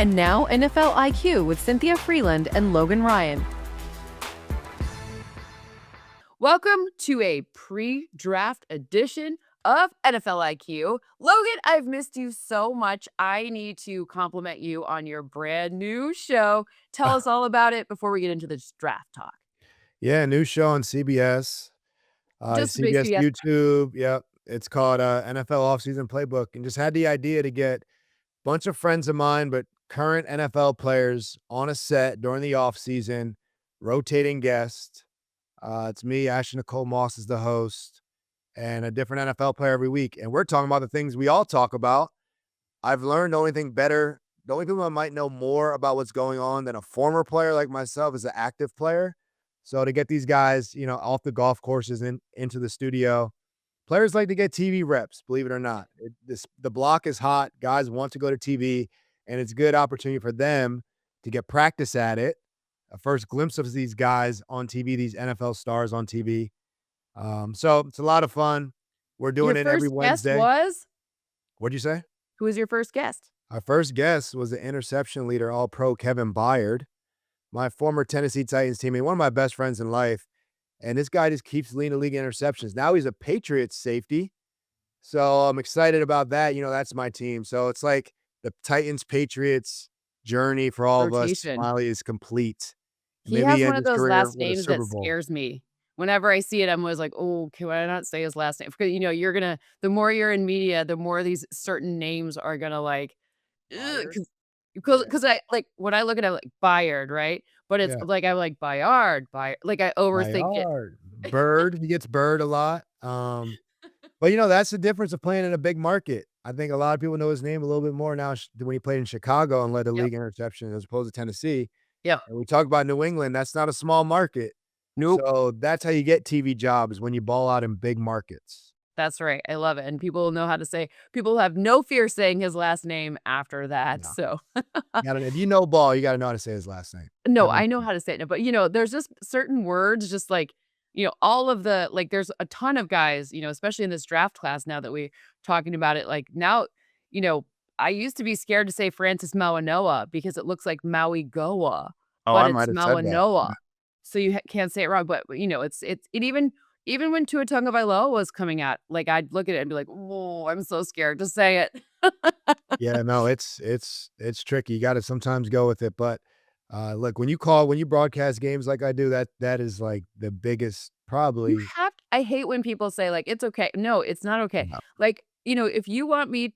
And now NFL IQ with Cynthia Frelund and Logan Ryan. Welcome to a pre-draft edition of NFL IQ. Logan, I've missed you so much. I need to compliment you on your brand new show. Tell us all about it before we get into this draft talk. Yeah, new show on CBS, Just CBS basically, yes. YouTube. Yep, it's called NFL Offseason Playbook, and just had the idea to get a bunch of friends of mine, but current NFL players on a set during the offseason, rotating guest. It's me, Ashley Nicole Moss is the host, and a different NFL player every week. And we're talking about the things we all talk about. I've learned the only people that might know more about what's going on than a former player like myself is an active player. So to get these guys, off the golf courses and into the studio, players like to get TV reps, believe it or not. The block is hot. Guys want to go to TV, and it's a good opportunity for them to get practice at it. A first glimpse of these guys on TV, these NFL stars on TV. So it's a lot of fun. We're Your doing it every first guest Wednesday. was? What'd you say? Who was your first guest? Our first guest was the interception leader, All-Pro Kevin Byard, my former Tennessee Titans teammate, one of my best friends in life. And this guy just keeps leading the league in interceptions. Now he's a Patriots safety. So I'm excited about that. That's my team. So it's like the Titans Patriots journey for all of us Rotation. finally is complete. He Maybe has he one ends of his those career last with a names that Super Bowl. scares me. Whenever I see it, I'm always like, "Oh, can I not say his last name?" Because, the more you're in media, the more these certain names are gonna like, ugh, Byard? Yeah. because I like, when I look at it, like, Bayard, right? But it's Yeah. like, I'm like, Bayard, like, I overthink it. Byard. Bird. He gets Bird a lot. But, that's the difference of playing in a big market. I think a lot of people know his name a little bit more now than when he played in Chicago and led the Yep, league in interception as opposed to Tennessee. yep. And we talk about New England, that's not a small market. Nope. So that's how you get TV jobs when you ball out in big markets. That's right, I love it, and people have no fear saying his last name after that, Yeah. so If you know ball, you gotta know how to say his last name. No, Every I know how to say it, but, there's just certain words, just like, all of the like, there's a ton of guys, especially in this draft class now that we're talking about it, like, now, you know, I used to be scared to say Francis Mawanoa because it looks like Maui Goa, Oh, but I it's might have said that. Mawanoa, so you can't say it wrong, but, even when Tua Tagovailoa was coming out, like, I'd look at it and be like, "Oh, I'm so scared to say it." Yeah, no, it's tricky. You gotta sometimes go with it, but, look, when you broadcast games like I do, that is, like, the biggest You probably. have I hate when people say, like, "It's okay." No, it's not okay. No. Like, if you want me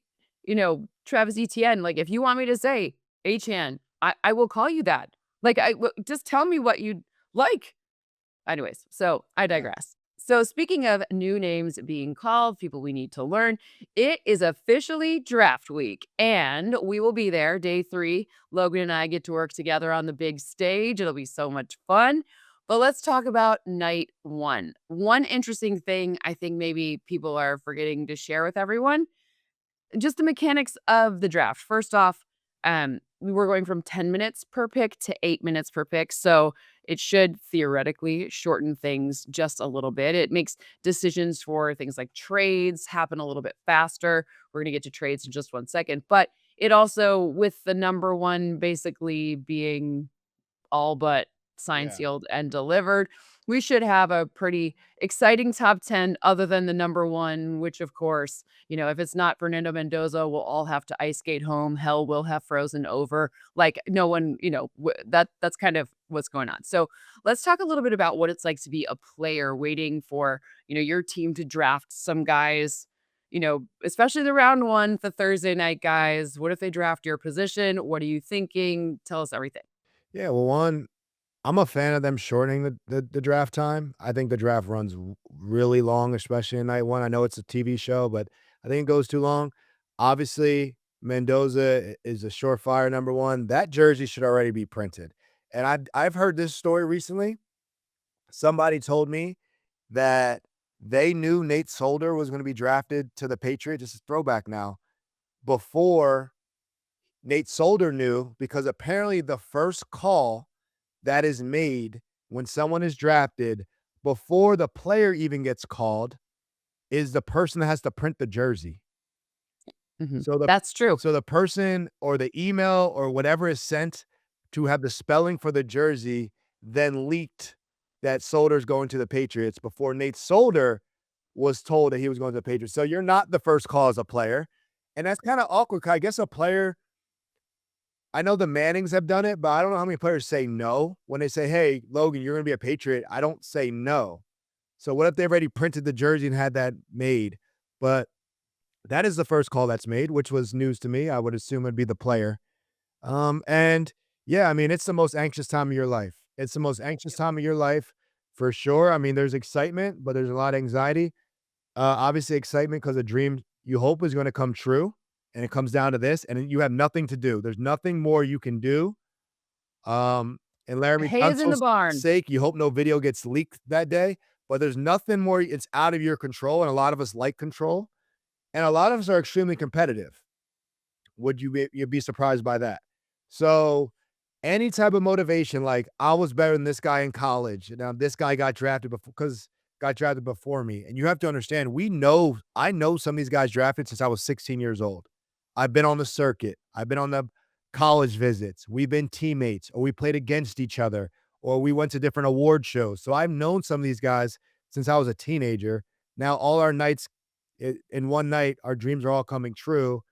Travis Etienne, like, if you want me to say Achane, I will call you that. Like, just tell me what you'd like. Anyways, so I Yeah. digress. So speaking of new names being called, people we need to learn, it is officially draft week, and we will be there day 3. Logan and I get to work together on the big stage. It'll be so much fun. But let's talk about night 1. One interesting thing I think maybe people are forgetting to share with everyone, just the mechanics of the draft. First off, we were going from 10 minutes per pick to 8 minutes per pick, so it should theoretically shorten things just a little bit. It makes decisions for things like trades happen a little bit faster. We're gonna get to trades in just 1 second, but it also, with the number 1 basically being all but signed, Yeah. sealed, and delivered, we should have a pretty exciting top 10 other than the number 1, which, of course, if it's not Fernando Mendoza, we'll all have to ice skate home. Hell will have frozen over. Like, no one, that's kind of what's going on. So let's talk a little bit about what it's like to be a player waiting for, your team to draft some guys, especially the round 1, the Thursday night guys. What if they draft your position? What are you thinking? Tell us everything. Yeah, well, I'm a fan of them shortening the draft time. I think the draft runs really long, especially in night 1. I know it's a TV show, but I think it goes too long. Obviously, Mendoza is a surefire number 1. That jersey should already be printed. And I've heard this story recently. Somebody told me that they knew Nate Solder was gonna be drafted to the Patriots, this is throwback now, before Nate Solder knew, because apparently the first call that is made when someone is drafted before the player even gets called is the person that has to print the jersey. Mhm. So the That's true. so the person or the email or whatever is sent to have the spelling for the jersey then leaked that Solder's going to the Patriots before Nate Solder was told that he was going to the Patriots. So you're not the first call as a player. And that's kind of awkward 'cause I guess a player, I know the Mannings have done it, but I don't know how many players say no when they say, "Hey, Logan, you're going to be a Patriot." I don't say no. So what if they've already printed the jersey and had that made? But that is the first call that's made, which was news to me. I would assume it'd be the player. And yeah, I mean, it's the most anxious time of your life. It's the most anxious time of your life for sure. I mean, there's excitement, but there's a lot of anxiety. Obviously, excitement because a dream you hope is going to come true, and it comes down to this, and you have nothing to do. There's nothing more you can do. And Laramie Hay is in the Tunsil's barn. sake, you hope no video gets leaked that day, but there's nothing more. It's out of your control, and a lot of us like control, and a lot of us are extremely competitive. You'd be surprised by that. So, any type of motivation, like, "I was better than this guy in college, now this guy got drafted before me," and you have to understand, I know some of these guys drafted since I was 16 years old. I've been on the circuit. I've been on the college visits. We've been teammates, or we played against each other, or we went to different award shows. So, I've known some of these guys since I was a teenager. Now all our nights in one night, our dreams are all coming true,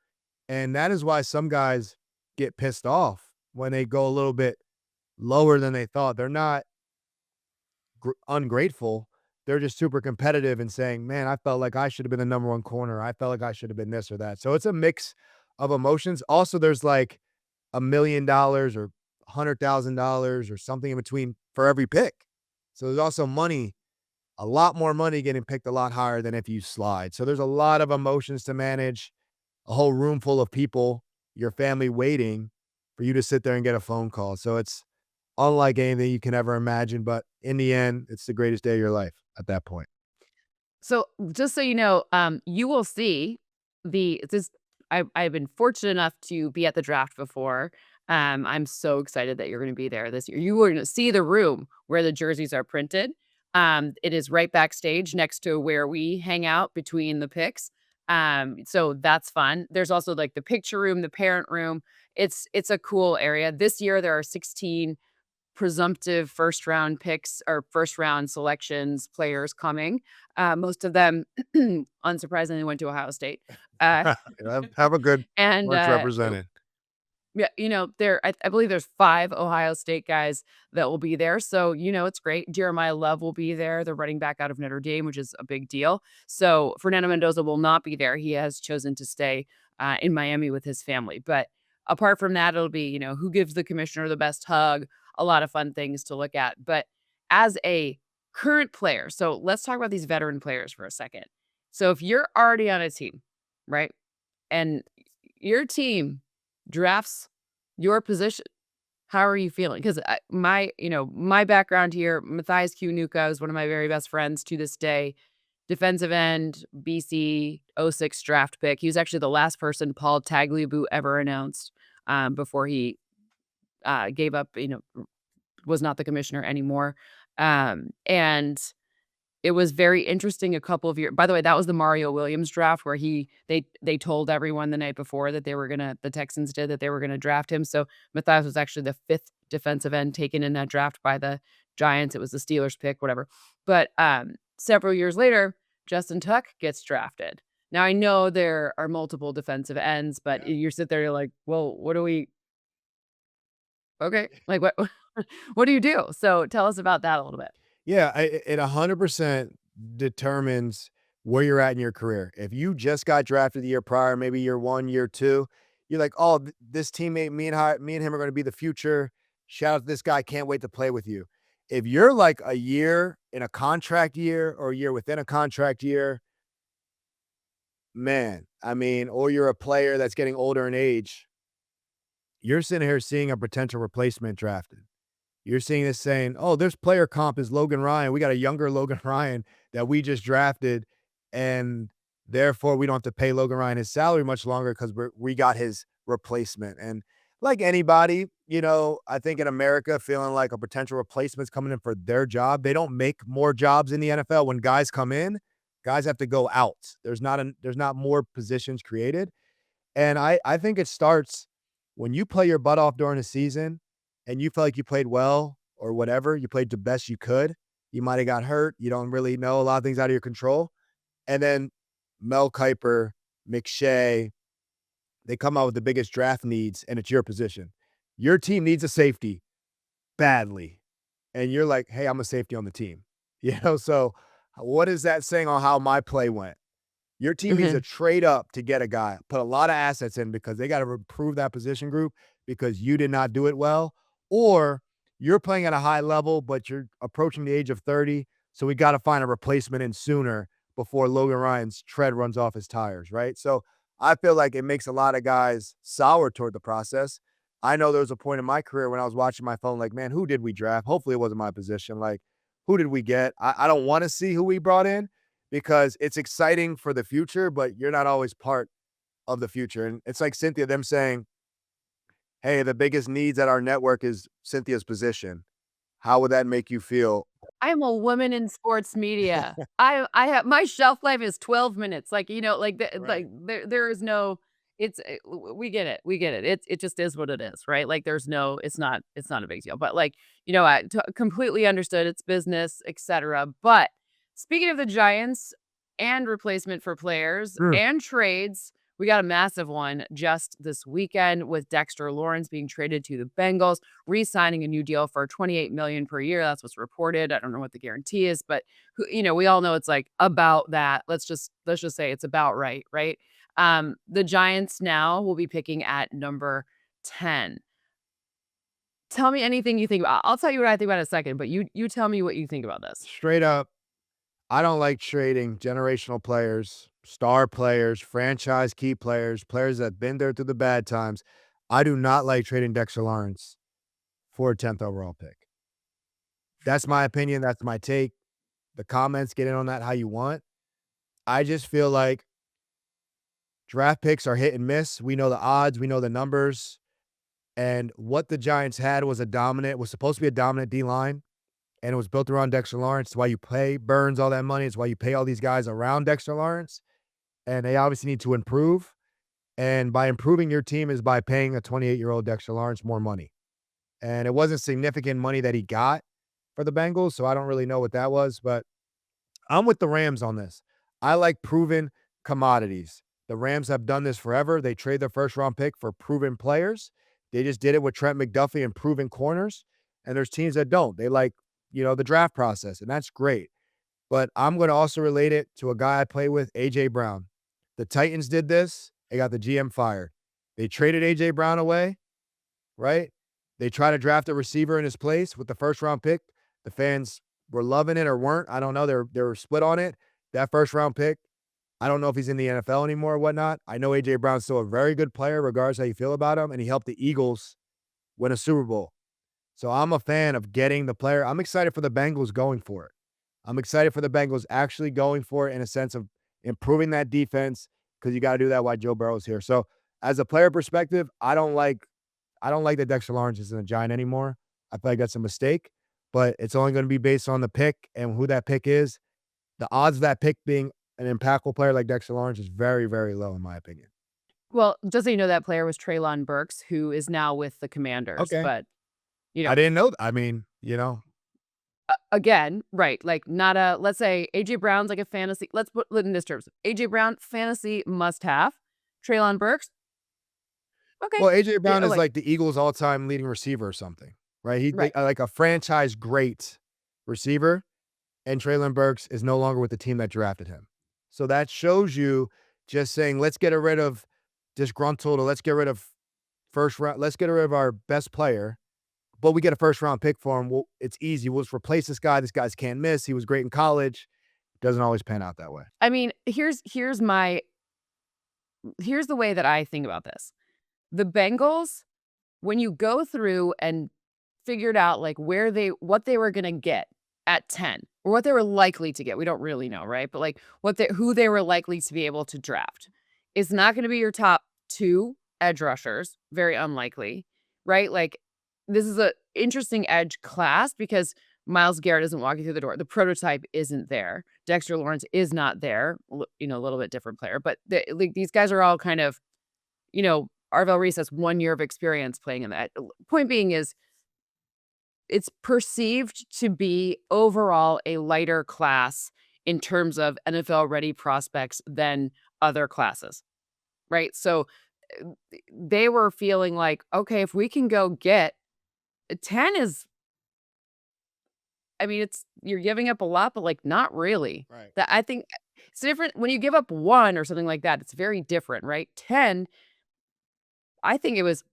and that is why some guys get pissed off when they go a little bit lower than they thought. They're not ungrateful. They're just super competitive and saying, "Man, I felt like I should have been the number one corner. I felt like I should have been this or that." So it's a mix of emotions. Also, there's like $1 million or $100,000 or something in between for every pick. So there's also money, a lot more money getting picked a lot higher than if you slide. So there's a lot of emotions to manage, a whole room full of people, your family waiting for you to sit there and get a phone call. So it's unlike anything you can ever imagine, but in the end, it's the greatest day of your life at that point. So, just so you know, you will see this. I've been fortunate enough to be at the draft before. I'm so excited that you're going to be there this year. You are going to see the room where the jerseys are printed. It is right backstage next to where we hang out between the picks. So that's fun. There's also like the picture room, the parent room. It's a cool area. This year there are 16 presumptive first round picks or first round selections players coming. Most of them, unsurprisingly, went to Ohio State. Uh, Have a good and bunch represented. yeah, I believe there's 5 Ohio State guys that will be there, so, it's great. Jeremiah Love will be there, the running back out of Notre Dame, which is a big deal. So, Fernando Mendoza will not be there. He has chosen to stay, in Miami with his family, but apart from that, it'll be, who gives the commissioner the best hug, a lot of fun things to look at. But as a current player, so let's talk about these veteran players for a second. So, if you're already on a team, right, and your team drafts your position, how are you feeling? Because my background here, Matthias Nuka is one of my very best friends to this day. Defensive end, BC '06 draft pick. He was actually the last person Paul Tagliabue ever announced, before he, gave up, was not the commissioner anymore. And it was very interesting a couple of years. By the way, that was the Mario Williams draft where they told everyone the night before that the Texans did that they were gonna draft him. So Matthias was actually the 5th defensive end taken in that draft by the Giants. It was the Steelers pick, whatever. But, several years later, Justin Tuck gets drafted. Now I know there are multiple defensive ends, but Yeah. you sit there, you're like, "Well, what do we okay, like, what what do you do?" So tell us about that a little bit. Yeah, it 100% determines where you're at in your career. If you just got drafted the year prior, maybe year 1, year 2, you're like, "Oh, this teammate, me and him are gonna be the future. Shout out to this guy, can't wait to play with you." If you're like a year in a contract year or a year within a contract year, man, I mean, or you're a player that's getting older in age, you're sitting here seeing a potential replacement drafted. You're seeing this saying, "Oh, this player comp is Logan Ryan. We got a younger Logan Ryan that we just drafted, and therefore we don't have to pay Logan Ryan his salary much longer because we got his replacement." And like anybody, I think in America, feeling like a potential replacement's coming in for their job, they don't make more jobs in the NFL. When guys come in, guys have to go out. There's not more positions created. And I think it starts when you play your butt off during the season and you feel like you played well or whatever, you played the best you could. You might have got hurt. You don't really know. A lot of things out of your control. And then Mel Kiper, McShay, they come out with the biggest draft needs, and it's your position. Your team needs a safety badly. And you're like, hey, I'm a safety on the team. So what is that saying on how my play went? Your team needs to Mhm. trade up to get a guy, put a lot of assets in because they got to improve that position group because you did not do it well, or you're playing at a high level, but you're approaching the age of 30. So we got to find a replacement in sooner before Logan Ryan's tread runs off his tires, right? So I feel like it makes a lot of guys sour toward the process. I know there was a point in my career when I was watching my phone, like, man, who did we draft? Hopefully it wasn't my position. Like, who did we get? I don't want to see who we brought in because it's exciting for the future, but you're not always part of the future. And it's like Cynthia, them saying, hey, the biggest needs at our network is Cynthia's position. How would that make you feel? I'm a woman in sports media. I have my shelf life is 12 minutes. Like, Right. there is no it's we get it. We get it. It just is what it is, right? Like there's no it's not a big deal. But like, I completely understood it's business, etc. But speaking of the Giants and replacement for players Mm. and trades, we got a massive one just this weekend with Dexter Lawrence being traded to the Bengals, re-signing a new deal for 28 million per year. That's what's reported. I don't know what the guarantee is, but we all know it's like about that. Let's just say it's about right, right? The Giants now will be picking at number 10. Tell me anything you think about. I'll tell you what I think about in a second, but you tell me what you think about this. Straight up, I don't like trading generational players, star players, franchise key players, players that have been there through the bad times. I do not like trading Dexter Lawrence for a 10th overall pick. That's my opinion. That's my take. The comments, get in on that how you want. I just feel like draft picks are hit and miss. We know the odds, we know the numbers, and what the Giants had was supposed to be a dominant D line, and it was built around Dexter Lawrence. It's why you pay Burns all that money. It's why you pay all these guys around Dexter Lawrence, and they obviously need to improve. And by improving your team is by paying a 28-year-old Dexter Lawrence more money. And it wasn't significant money that he got for the Bengals, so I don't really know what that was, but I'm with the Rams on this. I like proven commodities. The Rams have done this forever. They trade their first round pick for proven players. They just did it with Trent McDuffie and proven corners. And there's teams that don't. They like, the draft process, and that's great. But I'm going to also relate it to a guy I play with, AJ Brown. The Titans did this. They got the GM fired. They traded AJ Brown away, right? They tried to draft a receiver in his place with the first round pick. The fans were loving it or weren't. I don't know. They were split on it. That first round pick, I don't know if he's in the NFL anymore or whatnot. I know AJ Brown's still a very good player, regardless how you feel about him, and he helped the Eagles win a Super Bowl. So I'm a fan of getting the player. I'm excited for the Bengals going for it. I'm excited for the Bengals actually going for it in a sense of improving that defense because you got to do that while Joe Burrow's here. So as a player perspective, I don't like that Dexter Lawrence isn't a Giant anymore. I feel like that's a mistake, but it's only going to be based on the pick and who that pick is. The odds of that pick being an impactful player like Dexter Lawrence is very, very low in my opinion. Well, just so you know, that player was Treylon Burks, who is now with the Commanders. Okay. But you I know, didn't know. I mean, again, right, like, not a let's say AJ Brown's like a fantasy let's put it in this terms. AJ Brown, fantasy must have. Treylon Burks, okay. well, AJ Brown is Like like the Eagles' all-time leading receiver or something, right? right. Like a franchise great receiver, and Traylon Burks is no longer with the team that drafted him. So that shows you just saying, let's get rid of disgruntled or let's get rid of first round, let's get rid of our best player, but we get a first round pick for him. Well, it's easy. We'll just replace this guy. This guy's can't miss. He was great in college. Doesn't always pan out that way. I mean, here's the way that I think about this. The Bengals, when you go through and figured out, like, what they were gonna get at 10 or what they were likely to get, we don't really know, right? But, like, who they were likely to be able to draft is not gonna be your top 2 edge rushers, very unlikely, right? Like, this is a interesting edge class because Myles Garrett isn't walking through the door. The prototype isn't there. Dexter Lawrence is not there, a little bit different player, but like, these guys are all kind of Arvell Reese has 1 year of experience playing in that. Point being is it's perceived to be overall a lighter class in terms of NFL-ready prospects than other classes, right? So, they were feeling like, "Okay, if we can go get" 10 is I mean, it's you're giving up a lot, but, like, not really. Right. That I think it's different when you give up 1 or something like that, it's very different, right? 10, I think it was,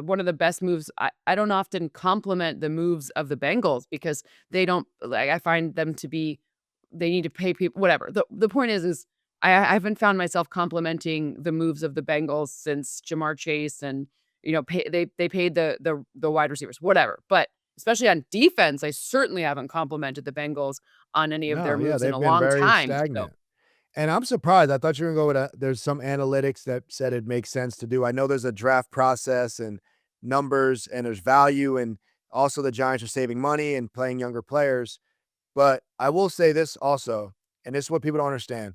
one of the best moves. I don't often compliment the moves of the Bengals because they don't like, I find them to be they need to pay people whatever. The point is I haven't found myself complimenting the moves of the Bengals since Jamar Chase and, they paid the wide receivers, whatever. But especially on defense, I certainly haven't complimented the Bengals on any of No, their yeah, moves in they've a been long very time. So stagnant. And I'm surprised. I thought you were gonna go with there's some analytics that said it makes sense to do. I know there's a draft process and numbers and there's value, and also the Giants are saving money and playing younger players. But I will say this also, and this is what people don't understand.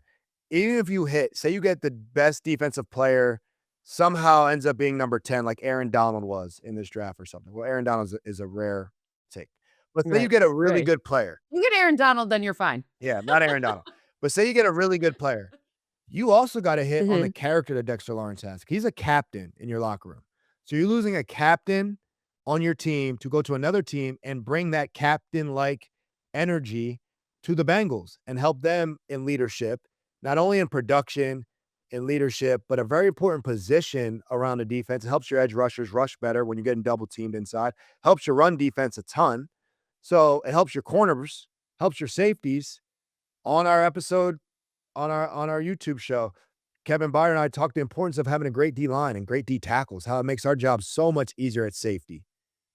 Even if you say you get the best defensive player, somehow ends up being number 10, like Aaron Donald was in this draft or something. Well, Aaron Donald is a rare take. But say you right, get a really right. good player. You get Aaron Donald, then you're fine. Yeah, not Aaron Donald. But say you get a really good player. You also got to hit on the Mhm. character that Dexter Lawrence has. He's a captain in your locker room. So you're losing a captain on your team to go to another team and bring that captain like energy to the Bengals and help them in leadership, not only in production, in leadership, but a very important position around the defense. It helps your edge rushers rush better when you're getting double teamed inside, helps your run defense a ton. So it helps your corners, helps your safeties. On our episode on our YouTube show, Kevin Byron and I talked the importance of having a great D line and great D tackles, how it makes our job so much easier at safety,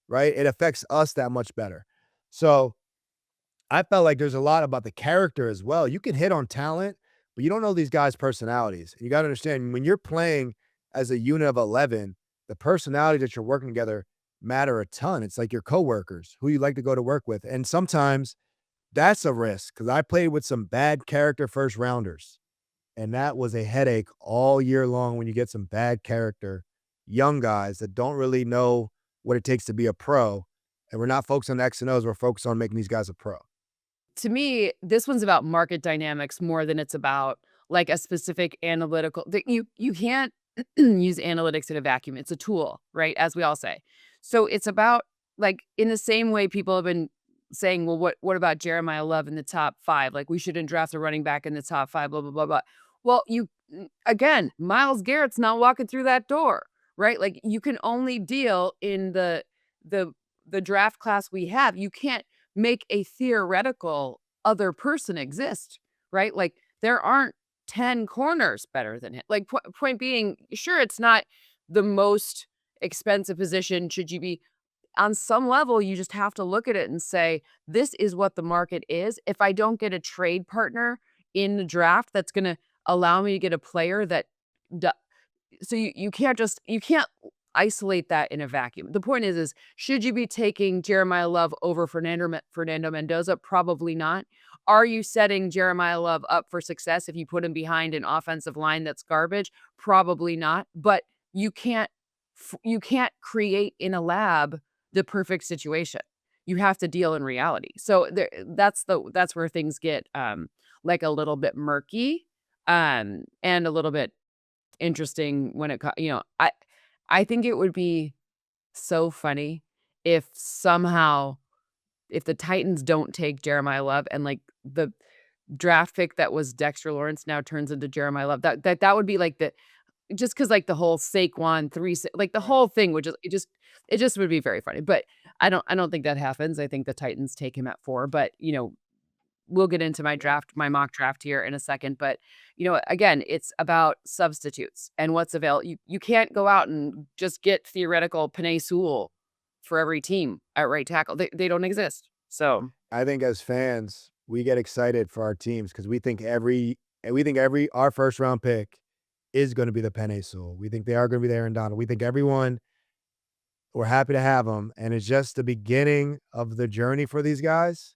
right? It affects us that much better. So I felt like there's a lot about the character as well. You can hit on talent, but you don't know these guys' personalities. You got to understand when you're playing as a unit of 11, the personalities that you're working together matter a ton. It's like your coworkers who you like to go to work with. And sometimes that's a risk because I played with some bad character first rounders. And that was a headache all year long when you get some bad character, young guys that don't really know what it takes to be a pro. And we're not focused on X and O's, we're focused on making these guys a pro. To me, this one's about market dynamics more than it's about, like, a specific analytical that you can't use analytics in a vacuum. It's a tool, right, as we all say. So it's about, like, in the same way people have been saying, "Well, what about Jeremiah Love in the top 5? Like, we shouldn't draft a running back in the top 5, blah, blah, blah, blah." Well, again, Myles Garrett's not walking through that door, right? Like, you can only deal in the the draft class we have. You can't make a theoretical other person exist, right? Like, there aren't 10 corners better than him. Like, point being, sure, it's not the most expensive position. Should you be on some level, you just have to look at it and say, this is what the market is. If I don't get a trade partner in the draft that's going to allow me to get a player that so you can't just you can't isolate that in a vacuum. The point is should you be taking Jeremiah Love over Fernando Mendoza? Probably not. Are you setting Jeremiah Love up for success if you put him behind an offensive line that's garbage? Probably not. But you can't you can't create in a lab the perfect situation. You have to deal in reality. So that's where things get like a little bit murky and a little bit interesting when I think it would be so funny if somehow if the Titans don't take Jeremiah Love and, like, the draft pick that was Dexter Lawrence now turns into Jeremiah Love. That would be, like, the just because like, the whole Saquon 3 sa like, the Right. whole thing would just would be very funny, but I don't think that happens. I think the Titans take him at 4, but, we'll get into Yeah. my mock draft here in a second, but, again, it's about substitutes and what's available. You can't go out and just get theoretical Penei Sewell for every team at right tackle. They don't exist. So I think as fans, we get excited for our teams because we think every our first round pick is going to be the Penei Sewell. We think they are going to be the Aaron Donald. We think everyone we're happy to have them, and it's just the beginning of the journey for these guys.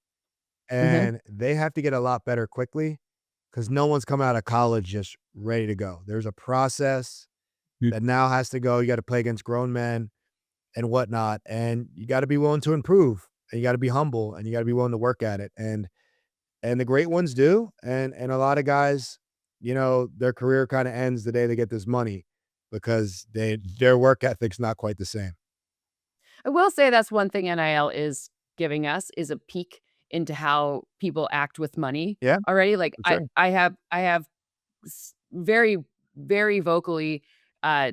mhm. And they have to get a lot better quickly because no one's coming out of college just ready to go. There's a process. that now has to go. You got to play against grown men and whatnot, and you got to be willing to improve, and you got to be humble, and you got to be willing to work at it. And the great ones do, and a lot of guys, their career kind of ends the day they get this money because their work ethic's not quite the same. I will say that's one thing NIL is giving us is a peek into how people act with money Yeah, already. Like for I sure. I have I have very, very vocally uh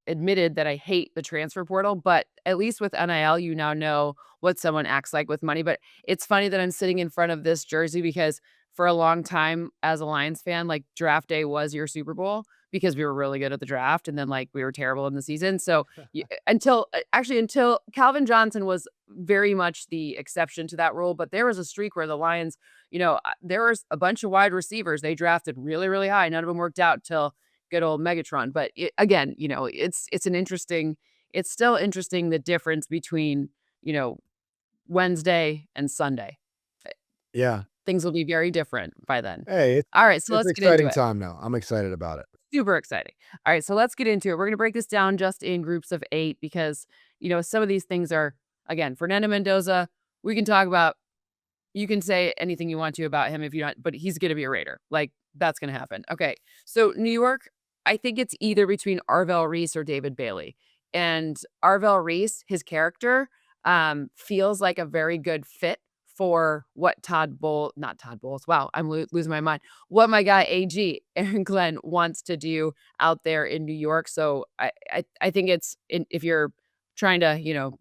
admitted that I hate the transfer portal, but at least with NIL, you now know what someone acts like with money. But it's funny that I'm sitting in front of this jersey because for a long time as a Lions fan, like draft day was your Super Bowl because we were really good at the draft and then like we were terrible in the season. So until Calvin Johnson was very much the exception to that rule, but there was a streak where the Lions, there was a bunch of wide receivers they drafted really, really high. None of them worked out till good old Megatron. But again, it's still interesting the difference between, you know, Wednesday and Sunday. Eh, Yeah. Things will be very different by then. Hey, it's All right, so it's let's get into exciting it. time now. I'm excited about it. Super exciting. All right, so let's get into it. We're going to break this down just in groups of 8 because, some of these things are, again, Fernando Mendoza, we can talk about. You can say anything you want to about him if you want, but he's gonna be a Raider. Like, that's gonna happen. Okay. So New York, I think it's either between Arvell Reese or David Bailey. And Arvell Reese, his character, feels like a very good fit for what not Todd Bowles. Wow, I'm losing my mind. What my guy AG, Aaron Glenn, wants to do out there in New York. So I think if you're trying to,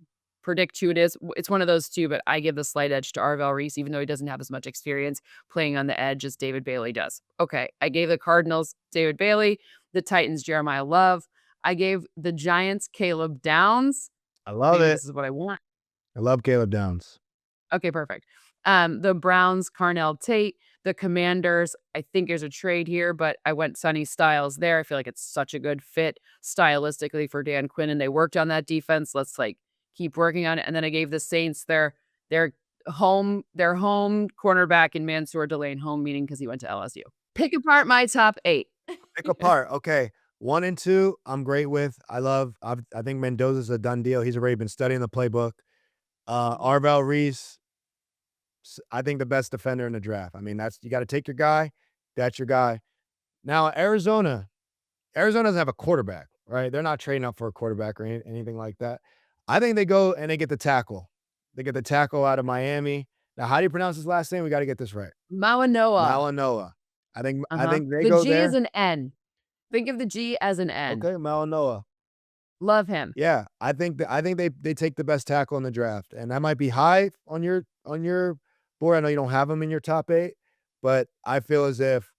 predict who it is. It's one of those 2, but I give the slight edge to Arvell Reese, even though he doesn't have as much experience playing on the edge as David Bailey does. Okay, I gave the Cardinals David Bailey, the Titans Jeremiah Love. I gave the Giants Caleb Downs. I love Maybe it. this is what I want. I love Caleb Downs. Okay, perfect. The Browns, Carnell Tate. The Commanders, I think there's a trade here, but I went Sonny Styles there. I feel like it's such a good fit stylistically for Dan Quinn, and they worked on that defense. Let's like keep working on it. And then I gave the Saints their home cornerback in Mansour Delane, home meaning because he went to LSU. Pick apart my top 8. Pick apart. Okay. 1 and 2, I'm great with. I think Mendoza's a done deal. He's already been studying the playbook. Mhm. Arvell Reese, I think the best defender in the draft. I mean, that's you got to take your guy. That's your guy. Now, Arizona doesn't have a quarterback, right? They're not trading up for a quarterback or anything like that. I think they go and they get the tackle. They get the tackle out of Miami. Now, how do you pronounce his last name? We got to get this right. Mawanoa. Malanoa. I Uh-huh. think they The go G is there. an N. Think of the G as an N. Okay, Malanoa. Love him. Yeah, I think they take the best tackle in the draft, and that might be high on your board. I know you don't have them in your top 8, but I feel as if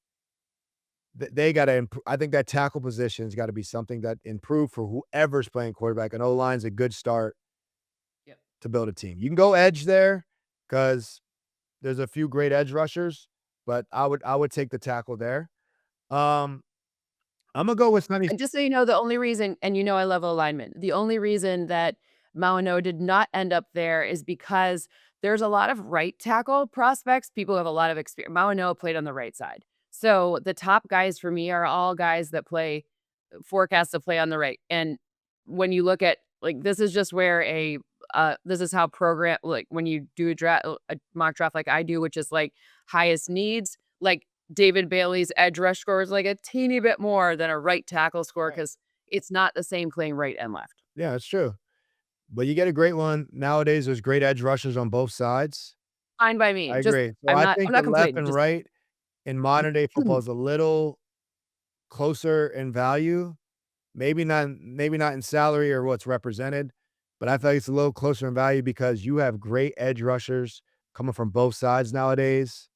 they gotta I think that tackle position's gotta be something that improve for whoever's playing quarterback, and O-line's a good start Yep. to build a team. You can go edge there because there's a few great edge rushers, but I would take the tackle there. Um, Imma go with Sonny. And just so you know, the only reason and I love alignment. The only reason that Mauano did not end up there is because there's a lot of right tackle prospects. People have a lot of experience. Mauano played on the right side. So the top guys for me are all guys that play forecast to play on the right. And when you look at like this is just where this is how program like when you do a mock draft like I do, which is like highest needs, like David Bailey's edge rush score is like a teeny bit more than a right tackle score Right. because it's not the same playing right and left. Yeah, it's true. But you get a great one. Nowadays, there's great edge rushers on both sides. Fine by me. I Just agree. So I'm I not I'm think the not left complaining. and Just right in modern day football is a little closer in value. Maybe not in salary or what's represented, but I feel like it's a little closer in value because you have great edge rushers coming from both sides nowadays.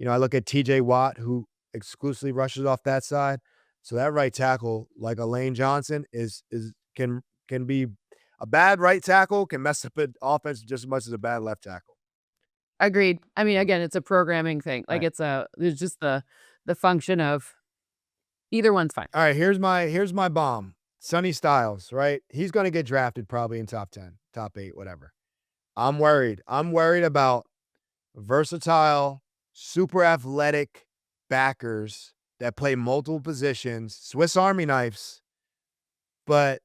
I look at TJ Watt, who exclusively rushes off that side. So that right tackle, like a Lane Johnson, can be a bad right tackle, can mess up an offense just as much as a bad left tackle. agreed. I mean, again, it's a programming thing. Like Right. there's just the function of either one's fine. All right, here's my bomb. Sonny Styles, right? He's gonna get drafted probably in top 10, top 8, whatever. I'm worried. I'm worried about versatile, super athletic backers that play multiple positions, Swiss Army knives, but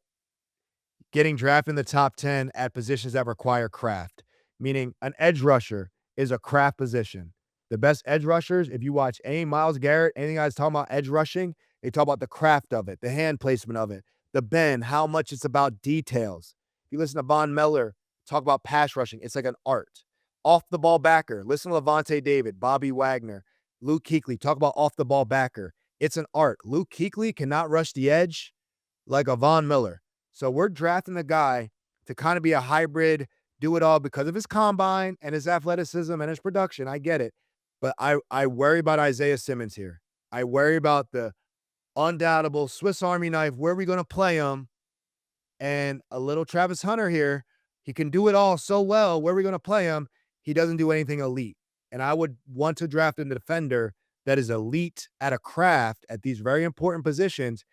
getting drafted in the top 10 at positions that require craft, meaning an edge rusher is a craft position. The best edge rushers, if you watch any Myles Garrett, any guys talking about edge rushing, they talk about the craft of it, the hand placement of it, the bend, how much it's about details. If you listen to Von Miller talk about pass rushing, it's like an art. Off the ball backer, listen to Levante David, Bobby Wagner, Luke Kuechly, talk about off the ball backer. It's an art. Luke Kuechly cannot rush the edge like a Von Miller. So we're drafting a guy to kind of be a hybrid, do it all because of his combine and his athleticism and his production. I get it. But I worry about Isaiah Simmons here. I worry about the undoubtable Swiss Army knife. Where are we going to play him? And a little Travis Hunter here. He can do it all so well. Where are we going to play him? He doesn't do anything elite. And I would want to draft a defender that is elite at a craft at these very important positions,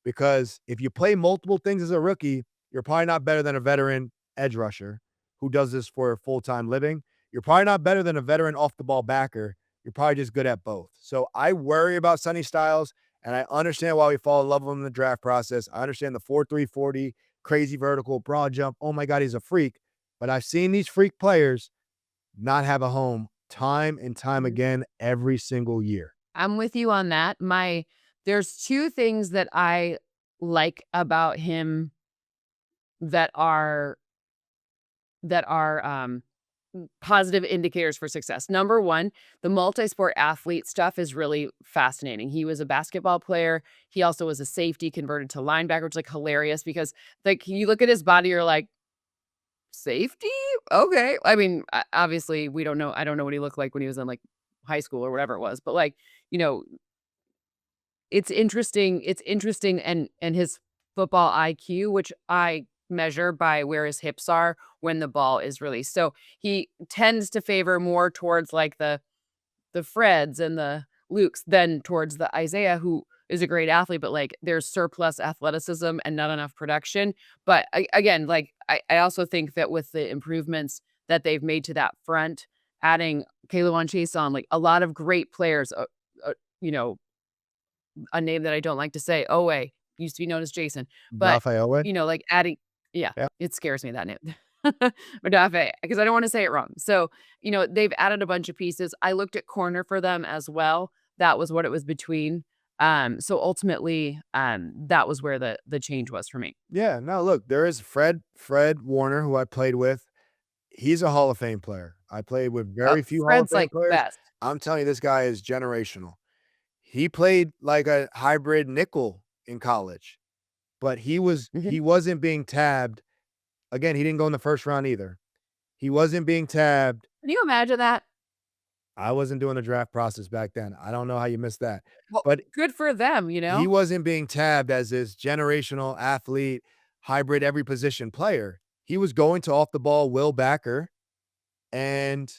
because if you play multiple things as a rookie, you're probably not better than a veteran edge rusher who does this for a full-time living. You're probably not better than a veteran off the ball backer. You're probably just good at both. So I worry about Sonny Styles, and I understand why we fall in love with him in the draft process. I understand the 4.3 40, crazy vertical, broad jump. Oh my God, he's a freak. But I've seen these freak players not have a home time and time Mhm. again every single year. I'm with you on that. There's 2 things that I like about him that are that are, positive indicators for success. Number 1, the multi-sport athlete stuff is really fascinating. He was a basketball player. He also was a safety converted to linebacker, which is, like, hilarious because, like, you look at his body, you're like, "Safety? Okay." I mean, obviously, we don't know I don't know what he looked like when he was in, like, high school or whatever it was, but, like, you know, it's interesting and his football IQ, which I measure by where his hips are when the ball is released. So, he tends to favor more towards, like, the Freds and the Lukes than towards the Isaiah, who is a great athlete, but, like, there's surplus athleticism and not enough production. But again, like, I also think that with the improvements that they've made to that front, adding K'Lavon Chaisson, like, a lot of great players, you know, a name that I don't like to say, Owe, used to be known as Jason, but, Rafael. like, adding yeah, Yeah. it scares me, that name. Odafe, because I don't wanna say it wrong. So, they've added a bunch of pieces. I looked at corner for them as well. That was what it was between. So ultimately, that was where the change was for me. Yeah, no, look, there is Fred Warner, who I played with. He's a Hall of Fame player. I played with very few Hall of Fred's, Fame like, players. best. I'm telling you, this guy is generational. He played like a hybrid nickel in college, but Mhm. he wasn't being tabbed. Again, he didn't go in the first round either. He wasn't being tabbed. Can you imagine that? I wasn't doing the draft process back then. I don't know how you missed that. Well, But good for them, he wasn't being tabbed as this generational athlete, hybrid every position player. He was going to off the ball Will Backer, and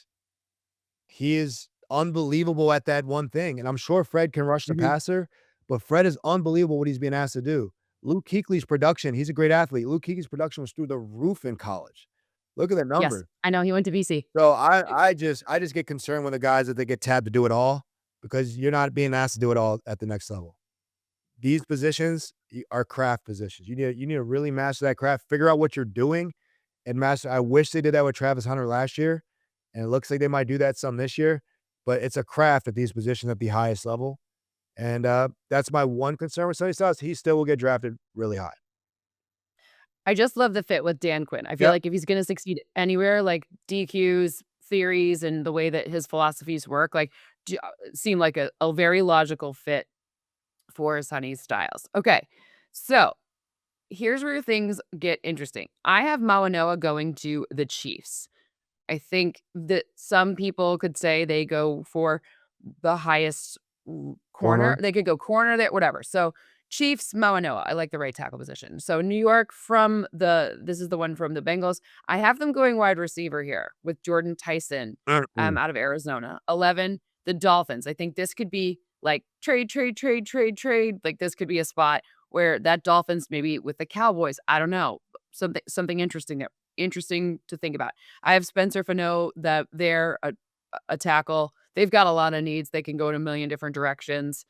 he is unbelievable at that one thing. And I'm sure Fred can rush the Mhm. passer, but Fred is unbelievable what he's being asked to do. Luke Kuechly's production, he's a great athlete. Luke Kuechly's production was through the roof in college. Look at the Yes, numbers. I know, he went to BC. So I just get concerned with the guys that they get tabbed to do it all, because you're not being asked to do it all at the next level. These positions are craft positions. You need to really master that craft, figure out what you're doing and master. I wish they did that with Travis Hunter last year, and it looks like they might do that some this year, but it's a craft at these positions at the highest level. And that's my one concern with Sonny Styles. He still will get drafted really high. I just love the fit with Dan Quinn. I feel Yep. like if he's gonna succeed anywhere, like DQs, theories, and the way that his philosophies work, like, seem like a very logical fit for Sonny Styles. Okay, so here's where things get interesting. I have Mawanoa going to the Chiefs. I think that some people could say they go for the highest corner. Corner. They could go corner there, whatever. So Chiefs, Mawanoa. I like the right tackle position. So New York this is the one from the Bengals. I have them going wide receiver here with Jordan Tyson Mm-mm. out of Arizona. 11, the Dolphins. I think this could be like trade, trade, trade, trade, trade. Like this could be a spot where that Dolphins maybe with the Cowboys. I don't know. Something interesting there. Interesting to think about. I have Spencer Fano that they're a tackle. They've got a lot of needs. They can go in a million different directions.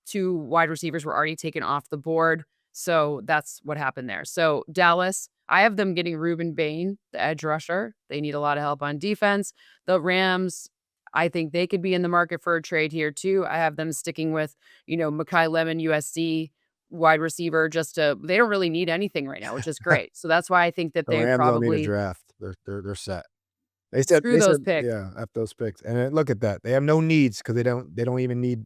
2 wide receivers were already taken off the board. So that's what happened there. So Dallas, I have them getting Ruben Bain, the edge rusher. They need a lot of help on defense. The Rams, I think they could be in the market for a trade here too. I have them sticking with, Mekhi Lemon, USC wide receiver, just to they don't really need anything right now, which is great. So that's why I think that The they Rams don't need a probably draft. They're set. screw They those said picks. yeah, F those picks, and then look at that. They have no needs because they don't even need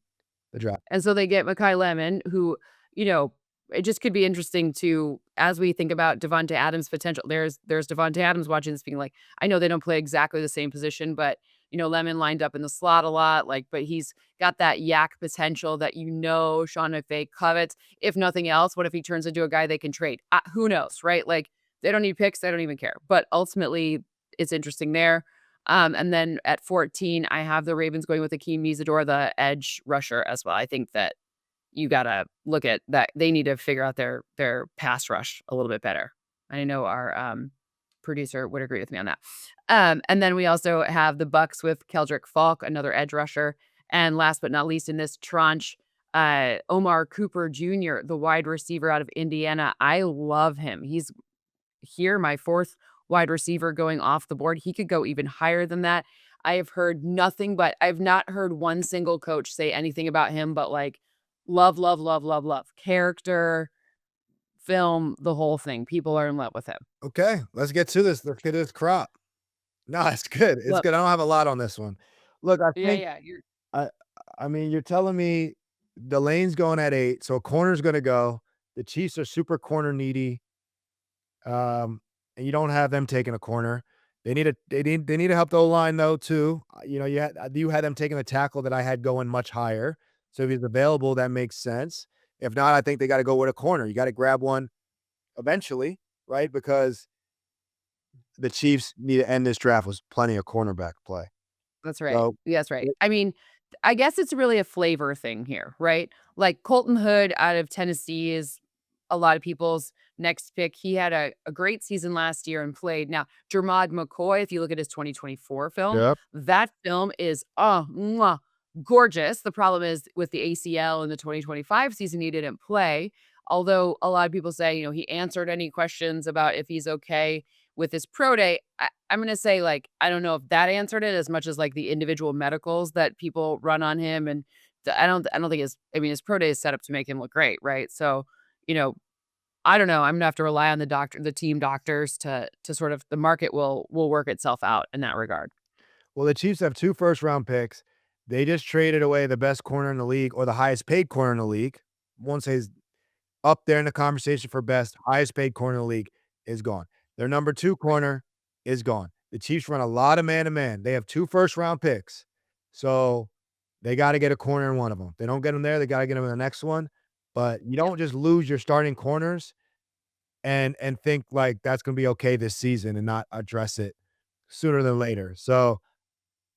the draft. And so they get Mekhi Lemon, who, you know, it just could be interesting to as we think about Devonta Adams' potential. There's Devonta Adams watching this being like, I know they don't play exactly the same position, but Lemon lined up in the slot a lot, like, but he's got that yak potential that Sean McVay covets. If nothing else, what if he turns into a guy they can trade? Who knows, right? Like they don't need picks, they don't even care. But ultimately, it's interesting there. And then at 14, I have the Ravens going with Akeem Mesidor, the edge rusher as well. I think that you gotta look at that. They need to figure out their pass rush a little bit better. I know our producer would agree with me on that. And then we also have the Bucks with Keldrick Falk, another edge rusher. And last but not least in this tranche, Omar Cooper Jr., the wide receiver out of Indiana. I love him. He's here, my 4th wide receiver going off the board. He could go even higher than that. I have heard nothing but I've not heard one single coach say anything about him, but like love, love, love, love, love. Character, film, the whole thing. People are in love with him. Okay, let's get to this. Let's get to this crop. No, it's good. It's Look, good. I don't have a lot on this one. Look, I yeah, think yeah. You're I I mean, you're telling me the lane's going at 8, so a corner's gonna go. The Chiefs are super corner needy, and you don't have them taking a corner. They need to help the O-line though too. You had them taking a tackle that I had going much higher. So if he's available, that makes sense. If not, I think they gotta go with a corner. You gotta grab one eventually, right? Because the Chiefs need to end this draft with plenty of cornerback play. That's right. So That's right. I mean, I guess it's really a flavor thing here, right? Like Colton Hood out of Tennessee is a lot of people's next pick. He had a great season last year and played. Now, Jermad McCoy, if you look at his 2024 film, yep. that film is mwah, gorgeous. The problem is with the ACL in the 2025 season, he didn't play. Although a lot of people say, he answered any questions about if he's okay with his pro day. I'm gonna say, like, I don't know if that answered it as much as, like, the individual medicals that people run on him, and I don't think his pro day is set up to make him look great, right? So, you know, I don't know, I'm gonna have to rely on the team doctors to sort of the market will work itself out in that regard. Well, the Chiefs have 2 first-round picks. They just traded away the best corner in the league or the highest paid corner in the league. Won't say he's up there in the conversation for best, highest paid corner in the league is gone. Their number 2 Right. corner is gone. The Chiefs run a lot of man-to-man. They have 2 first-round picks, so they gotta get a corner in one of them. They don't get them there, they gotta get them in the next one, but you Yep. don't just lose your starting corners and think, like, that's gonna be okay this season and not address it sooner than later. So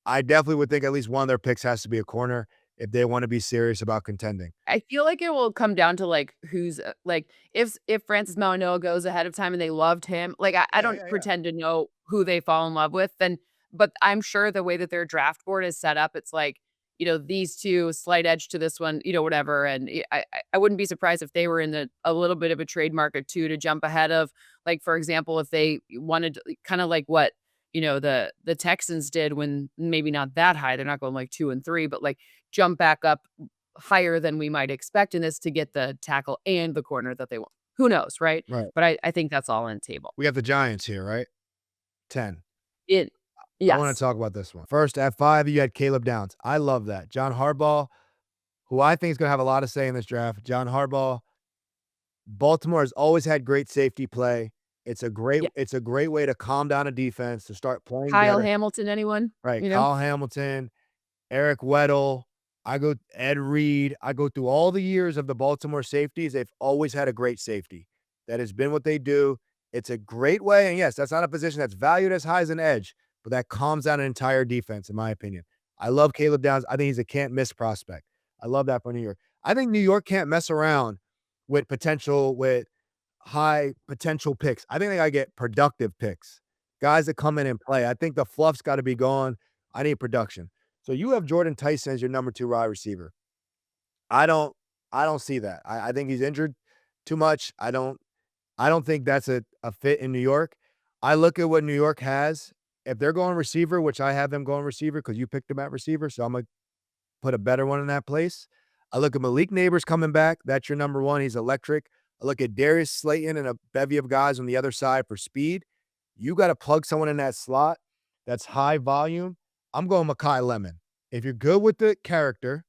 I definitely would think at least one of their picks has to be a corner if they wanna be serious about contending. I feel like it will come down to, like, who's, like, if Francis Mauigoa goes ahead of time and they loved him, like, I Yeah, don't yeah, yeah. pretend to know who they fall in love with, then but I'm sure the way that their draft board is set up, it's like, these 2, slight edge to this one, whatever, and I wouldn't be surprised if they were in a little bit of a trade market too to jump ahead of, like, for example, if they wanted kinda like what, the Texans did when maybe not that high, they're not going, like, 2 and 3, but, like, jump back up higher than we might expect in this to get the tackle and the corner that they want. Who knows, right? Right. But I think that's all on the table. We have the Giants here, right? 10. It I wanna Yes. talk about this one. First, at 5, you had Caleb Downs. I love that. John Harbaugh, who I think is gonna have a lot of say in this draft. John Harbaugh, Baltimore has always had great safety play. Yeah. It's a great way to calm down a defense, to start playing Kyle better. Hamilton, anyone? Right, Kyle Hamilton, Eric Weddle, Ed Reed. I go through all the years of the Baltimore safeties. They've always had a great safety. That has been what they do. It's a great way, and yes, that's not a position that's valued as high as an edge, but that calms down an entire defense, in my opinion. I love Caleb Downs. I think he's a can't miss prospect. I love that for New York. I think New York can't mess around with high potential picks. I think they gotta get productive picks, guys that come in and play. I think the fluff's gotta be gone. I need production. So you have Jordan Tyson as your number 2 wide receiver. I don't I don't see that. I think he's injured. too much. I don't think that's a fit in New York. I look at what New York has. If they're going receiver, which I have them going receiver because you picked them at receiver, so Imma put a better one in that place. I look at Malik Neighbors coming back. That's your number one. He's electric. I look at Darius Slayton and a bevy of guys on the other side for speed. You got to plug someone in that slot that's high volume. I'm going Makai Lemon. If you're good with the character,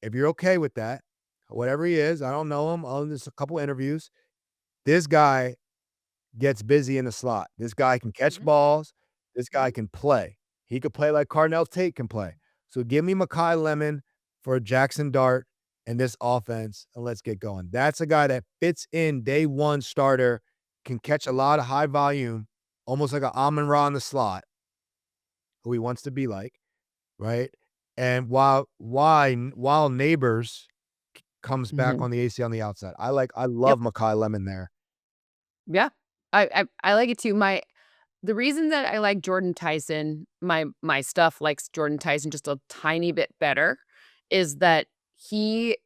if you're okay with that, whatever he is, I don't know him. Other than just a couple interviews. This guy gets busy in the slot. This guy can catch Mhm, balls. This guy mhm. can play. He could play like Carnell Tate can play. So give me Makai Lemon for Jackson Dart and this offense, and let's get going. That's a guy that fits in day one starter, can catch a lot of high volume, almost like a Amon Ra in the slot, who he wants to be like, right? And while Neighbors comes back Mhm. on the AC on the outside. I Yep. love Makai Lemon there. Yeah. I like it too. The reason that I like Jordan Tyson, my stuff likes Jordan Tyson just a tiny bit better, is that he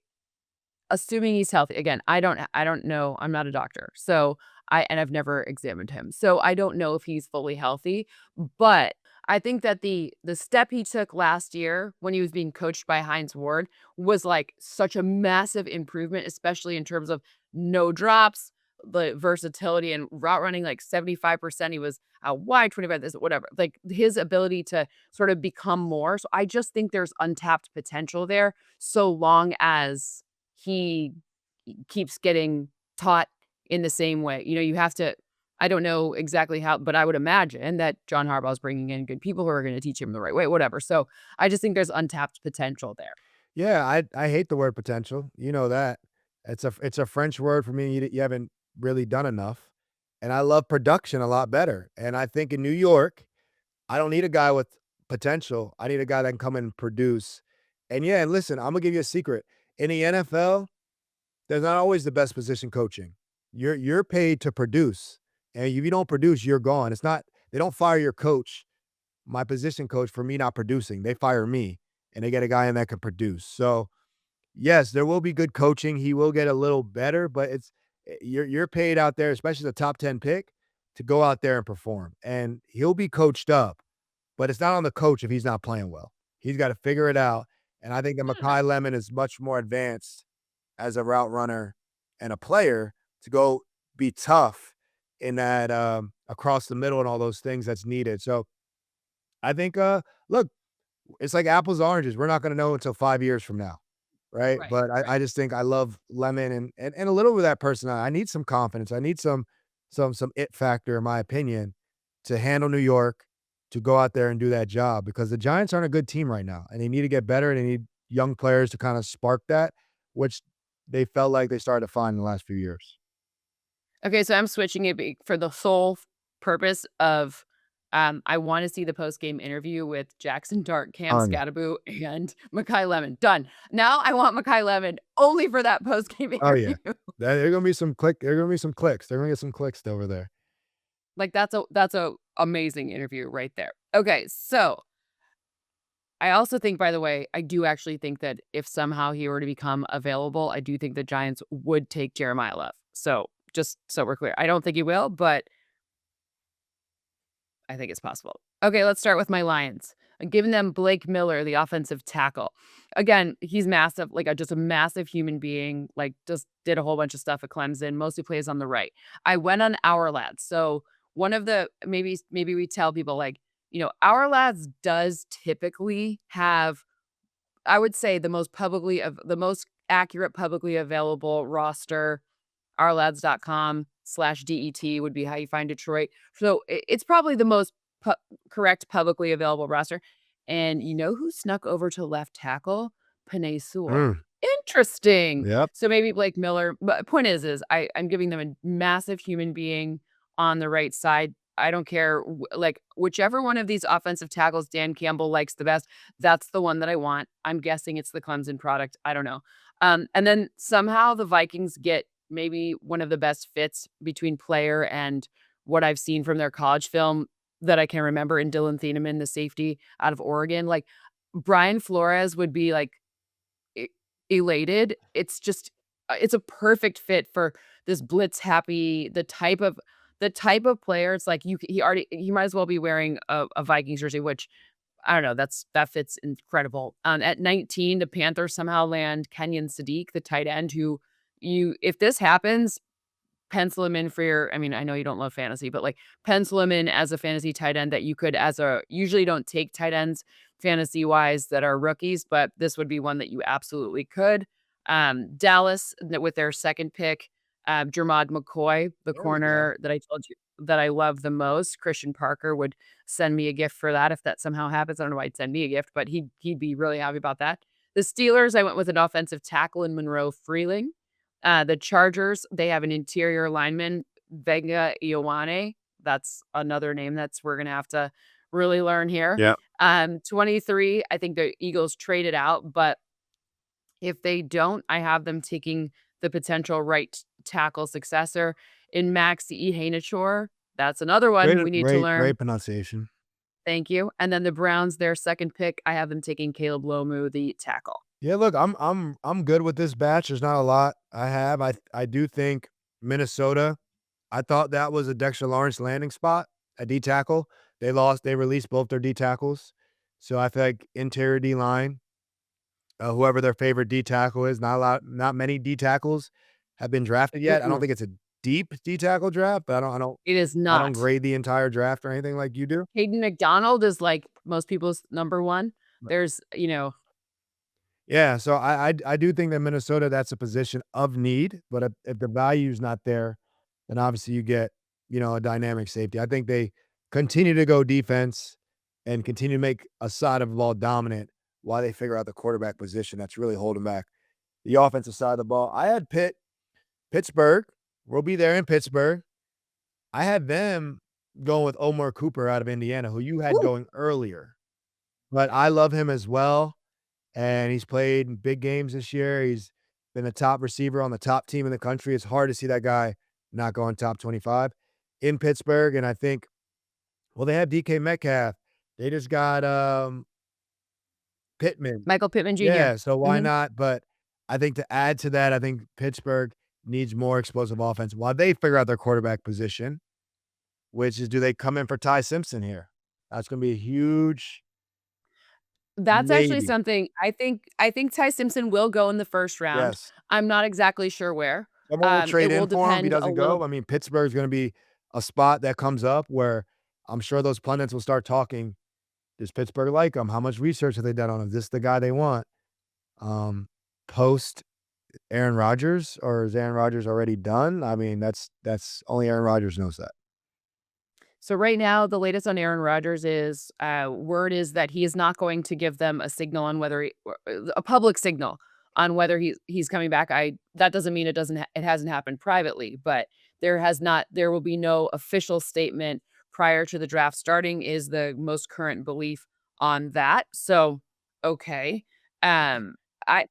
assuming he's healthy again, I don't know, I'm not a doctor, so I've never examined him, so I don't know if he's fully healthy, but I think that the step he took last year when he was being coached by Hines Ward was, like, such a massive improvement, especially in terms of no drops, the versatility and route running, like, 75%, he was out wide, 25 this, whatever, like, his ability to sort of become more, so I just think there's untapped potential there so long as he keeps getting taught in the same way. You know, you have to I don't know exactly how, but I would imagine that John Harbaugh is bringing in good people who are gonna teach him the right way, whatever. So, I just think there's untapped potential there. Yeah, I hate the word potential. You know that. It's a French word for me. You haven't really done enough. And I love production a lot better. And I think in New York, I don't need a guy with potential. I need a guy that can come and produce. And yeah, and listen, I'm gonna give you a secret. In the NFL, there's not always the best position coaching. You're paid to produce. And if you don't produce, you're gone. It's not they don't fire your coach, my position coach, for me not producing. They fire me and they get a guy in that can produce. So yes, there will be good coaching. He will get a little better, but you're paid out there, especially the top 10 pick, to go out there and perform. And he'll be coached up, but it's not on the coach if he's not playing well. He's got to figure it out. And I think that No, no, no. Makai Lemon is much more advanced as a route runner and a player to go be tough in that across the middle and all those things that's needed. So I think look, it's like apples, oranges. We're not gonna know until 5 years from now, right? Right, But I right. I just think I love Lemon and a little bit of that personality. I need some confidence. I need some it factor, in my opinion, to handle New York, to go out there and do that job because the Giants aren't a good team right now, and they need to get better, and they need young players to kinda spark that, which they felt like they started to find in the last few years. Okay, so I'm switching it for the sole purpose of, I wanna see the post-game interview with Jackson Dart, Cam Done. Skattebo, and Makai Lemon. Done. Now I want Makai Lemon only for that post-game Oh, yeah. interview. There gonna be some there gonna be some clicks. They're gonna get some clicks over there. Like, that's a amazing interview right there. Okay, so I also think, by the way, I do actually think that if somehow he were to become available, I do think the Giants would take Jeremiah Love. So, just so we're clear, I don't think he will, but I think it's possible. Okay, let's start with my Lions. I'm giving them Blake Miller, the offensive tackle. Again, he's massive, like just a massive human being, like just did a whole bunch of stuff at Clemson, mostly plays on the right. I went on Our Lads. So one of the maybe we tell people like, Our Lads does typically have, I would say the most accurate publicly available roster ourlads.com/DET would be how you find Detroit. So it's probably the most correct publicly available roster. And you know who snuck over to left tackle? Panay Sewell. Mm. Interesting. Yep. So maybe Blake Miller. But point is I'm giving them a massive human being on the right side. I don't care, like whichever one of these offensive tackles Dan Campbell likes the best. That's the one that I want. I'm guessing it's the Clemson product. I don't know. And then somehow the Vikings get maybe one of the best fits between player and what I've seen from their college film that I can remember in Dylan Thieneman, the safety out of Oregon. Like, Brian Flores would be, like, e elated. It's just it's a perfect fit for this blitz happy the type of player. It's like he might as well be wearing a Vikings jersey, which I don't know, that fits incredible. At 19, the Panthers somehow land Kenyon Sadiq, the tight end who you if this happens, pencil him in for your I mean, I know you don't love fantasy, but, like, pencil him in as a fantasy tight end that you could as a usually don't take tight ends fantasy-wise that are rookies, but this would be one that you absolutely could. Dallas, with their 2nd pick, Jermod McCoy, the There we go. corner that I told you that I love the most. Christian Parker would send me a gift for that if that somehow happens. I don't know why he'd send me a gift, but he'd be really happy about that. The Steelers, I went with an offensive tackle in Monroe Freeling. The Chargers, they have an interior lineman, Vega Ioane. That's another name that's we're gonna have to really learn here. Yeah. 23, I think the Eagles traded out, but if they don't, I have them taking the potential right tackle successor in Max Ihenachor. That's another one we need to learn. Great pronunciation. Thank you. And then the Browns, their 2nd pick, I have them taking Caleb Lomu, the tackle. Yeah, look, I'm good with this batch. There's not a lot I have. I do think Minnesota, I thought that was a Dexter Lawrence landing spot at D tackle. They released both their D tackles. So I feel like interior D line, whoever their favorite D tackle is, not many D tackles have been drafted yet. I don't Mm-mm. think it's a deep D tackle draft, but It is I don't not. grade the entire draft or anything like you do. Hayden McDonald is, like, most people's number 1. There's Yeah, so I do think that Minnesota, that's a position of need, but if the value's not there, then obviously you get, a dynamic safety. I think they continue to go defense and continue to make a side of the ball dominant while they figure out the quarterback position that's really holding back the offensive side of the ball. I had Pittsburgh. We'll be there in Pittsburgh. I had them going with Omar Cooper out of Indiana, who you had Woo! going earlier, but I love him as well. And he's played in big games this year. He's been a top receiver on the top team in the country. It's hard to see that guy not going top 25 in Pittsburgh, and I think well, they have DK Metcalf. They just got, Pittman. Michael Pittman Jr. Yeah, so why Mhm. not? But I think to add to that, I think Pittsburgh needs more explosive offense while they figure out their quarterback position, which is do they come in for Ty Simpson here? That's gonna be a huge That's actually maybe. something I think Ty Simpson will go in the 1st round. Yes. I'm not exactly sure where. Someone will It trade will in for him if he depend a doesn't little go. I mean, Pittsburgh's gonna be a spot that comes up where I'm sure those pundits will start talking, "Does Pittsburgh like him? How much research have they done on him? Is this the guy they want?" Um, Post Aaron Rodgers, or is Aaron Rodgers already done? I mean, that's only Aaron Rodgers knows that. So right now, the latest on Aaron Rodgers is, word is that he is not going to give them a signal on whether a public signal on whether he's coming back. That doesn't mean it hasn't happened privately, but there will be no official statement prior to the draft starting is the most current belief on that. So, okay. Um, I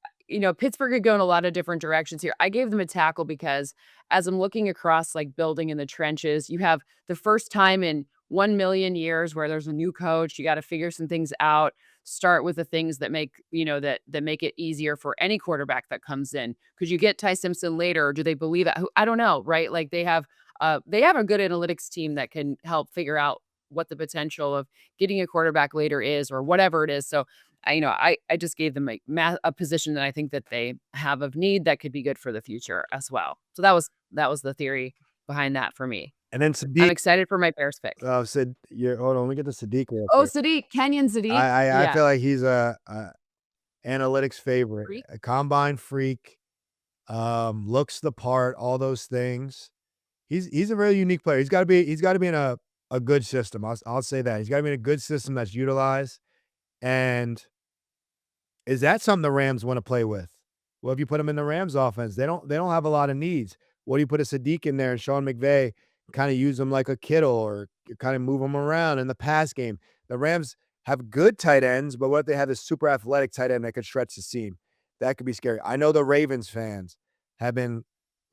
Pittsburgh could go in a lot of different directions here. I gave them a tackle because as I'm looking across, like, building in the trenches, you have the first time in 1,000,000 years where there's a new coach, you gotta figure some things out, start with the things that that make it easier for any quarterback that comes in. Could you get Ty Simpson later, or do they believe it? Who I don't know, right? Like, they have a good analytics team that can help figure out what the potential of getting a quarterback later is or whatever it is. So, I just gave them a position that I think that they have of need that could be good for the future as well. So that was the theory behind that for me. And then I'm Sadiq, excited for my Bears pick. said, yeah, hold on, let me get to Sadiq real Oh, quick. Sadiq, Kenyon Sadiq. I Yeah. feel like he's a analytics favorite, Freak. a combine freak, looks the part, all those things. He's a very unique player. He's gotta be in a good system. I'll say that. He's gotta be in a good system that's utilized, and is that something the Rams wanna play with? Well, if you put him in the Rams offense, they don't have a lot of needs. What do you put a Sadiq in there and Sean McVay kinda use him like a Kittle or kinda move him around in the pass game? The Rams have good tight ends, but what if they have this super athletic tight end that could stretch the seam? That could be scary. I know the Ravens fans have been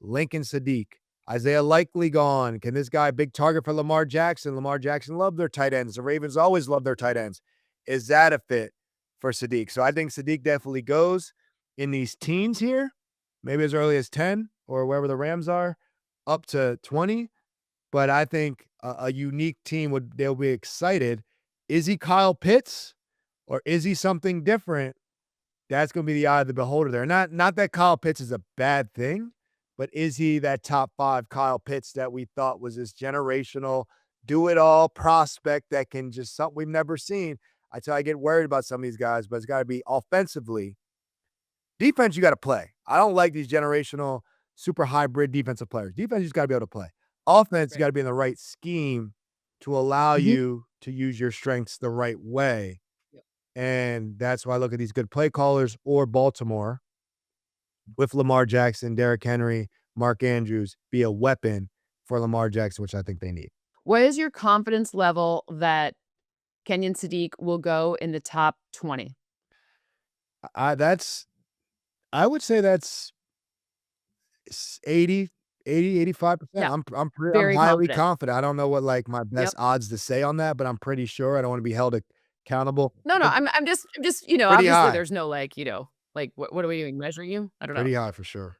linking Sadiq. Isaiah Likely gone. Can this guy big target for Lamar Jackson? Lamar Jackson loved their tight ends. The Ravens always love their tight ends. Is that a fit for Sadiq? So I think Sadiq definitely goes in these teens here. maybe as early as 10 or wherever the Rams are, up to 20. But I think a unique team they'll be excited. Is he Kyle Pitts or is he something different? That's gonna be the eye of the beholder there. Not that Kyle Pitts is a bad thing, but is he that top 5 Kyle Pitts that we thought was this generational, do-it-all prospect that can just something we've never seen? I tell you, I get worried about some of these guys, but it's gotta be offensively. Defense, you gotta play. I don't like these generational, super hybrid defensive players. Defense, you just gotta be able to play. Offense, you Right. gotta be in the right scheme to allow Mhm. you to use your strengths the right way. Yep. And that's why I look at these good play callers or Baltimore with Lamar Jackson, Derrick Henry, Mark Andrews be a weapon for Lamar Jackson, which I think they need. What is your confidence level that Kenyon Sadiq will go in the top 20? That's I would say that's 80, 85%. Yeah, I'm very highly confident. confident. I don't know what like my best Yep. odds to say on that, but I'm pretty sure. I don't want to be held accountable. No, no, But I'm just, pretty obviously high. there's no like, like what are we doing? Measuring you? I don't know. Pretty high for sure.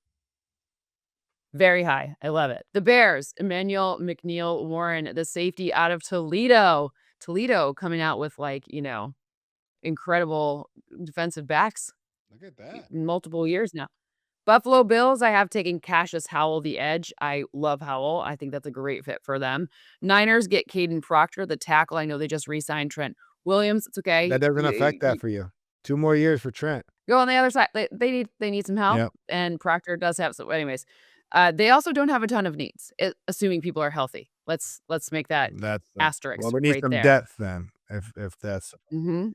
Very high. I love it. The Bears, Emmanuel McNeil Warren, the safety out of Toledo. Toledo coming out with like, incredible defensive backs Look at that. multiple years now. Buffalo Bills, I have taken Cassius Howell, the edge. I love Howell. I think that's a great fit for them. Niners get Caden Proctor, the tackle. I know they just re-signed Trent Williams. It's okay. That doesn't affect that for you. 2 more years for Trent. Go on the other side. They need some help, Yep. and Proctor does have some. Anyways, they also don't have a ton of needs, assuming people are healthy. Let's make that That's well, asterisk we need right some there. depth then if that's Mhm.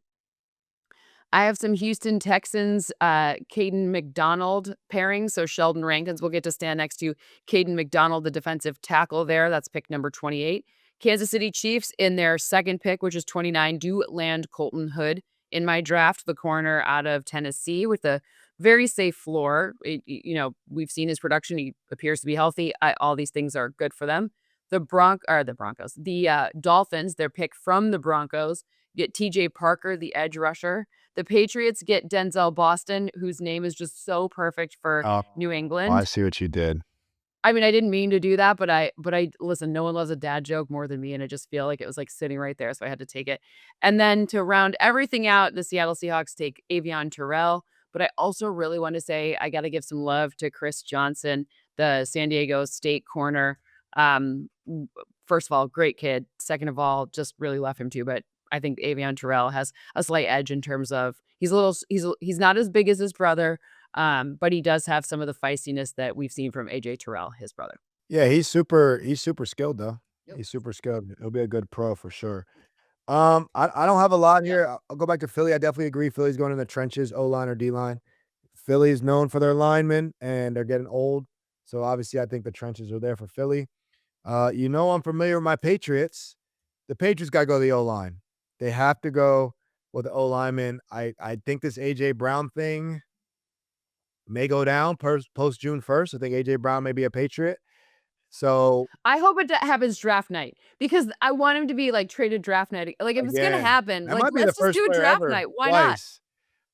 I have some Houston Texans, Caden McDonald pairing, so Sheldon Rankins will get to stand next to Caden McDonald, the defensive tackle there, that's pick number 28. Kansas City Chiefs in their second pick, which is 29, do land Colton Hood in my draft, the corner out of Tennessee with a very safe floor. We've seen his production, he appears to be healthy, all these things are good for them. The Broncos, Dolphins, their pick from the Broncos, get TJ Parker, the edge rusher. The Patriots get Denzel Boston, whose name is just so perfect for oh, New I England. see what you did. I mean, I didn't mean to do that, but I listen, no one loves a dad joke more than me, and I just feel like it was, like, sitting right there, so I had to take it. And then to round everything out, the Seattle Seahawks take Avion Terrell, but I also really wanna say I gotta give some love to Chris Johnson, the San Diego State corner. First of all, great kid. Second of all, just really love him too, but I think Avion Terrell has a slight edge in terms of he's not as big as his brother, but he does have some of the feistiness that we've seen from AJ Terrell, his brother. Yeah, he's super skilled though. Yep. He's super skilled. He'll be a good pro for sure. I don't have a lot Yep. here. I'll go back to Philly. I definitely agree. Philly's going in the trenches, O-line or D-line. Philly's known for their linemen, and they're getting old. So obviously, I think the trenches are there for Philly. I'm familiar with my Patriots. The Patriots got to go to the O-line. They have to go with the O-lineman. I think this A.J. Brown thing may go down post June 1st. I think A.J. Brown may be a Patriot. So I hope it happens draft night because I want him to be, like, traded draft night. Like, if it's gonna again, happen, that like, might be the let's just first do a player draft ever night. Why not? twice.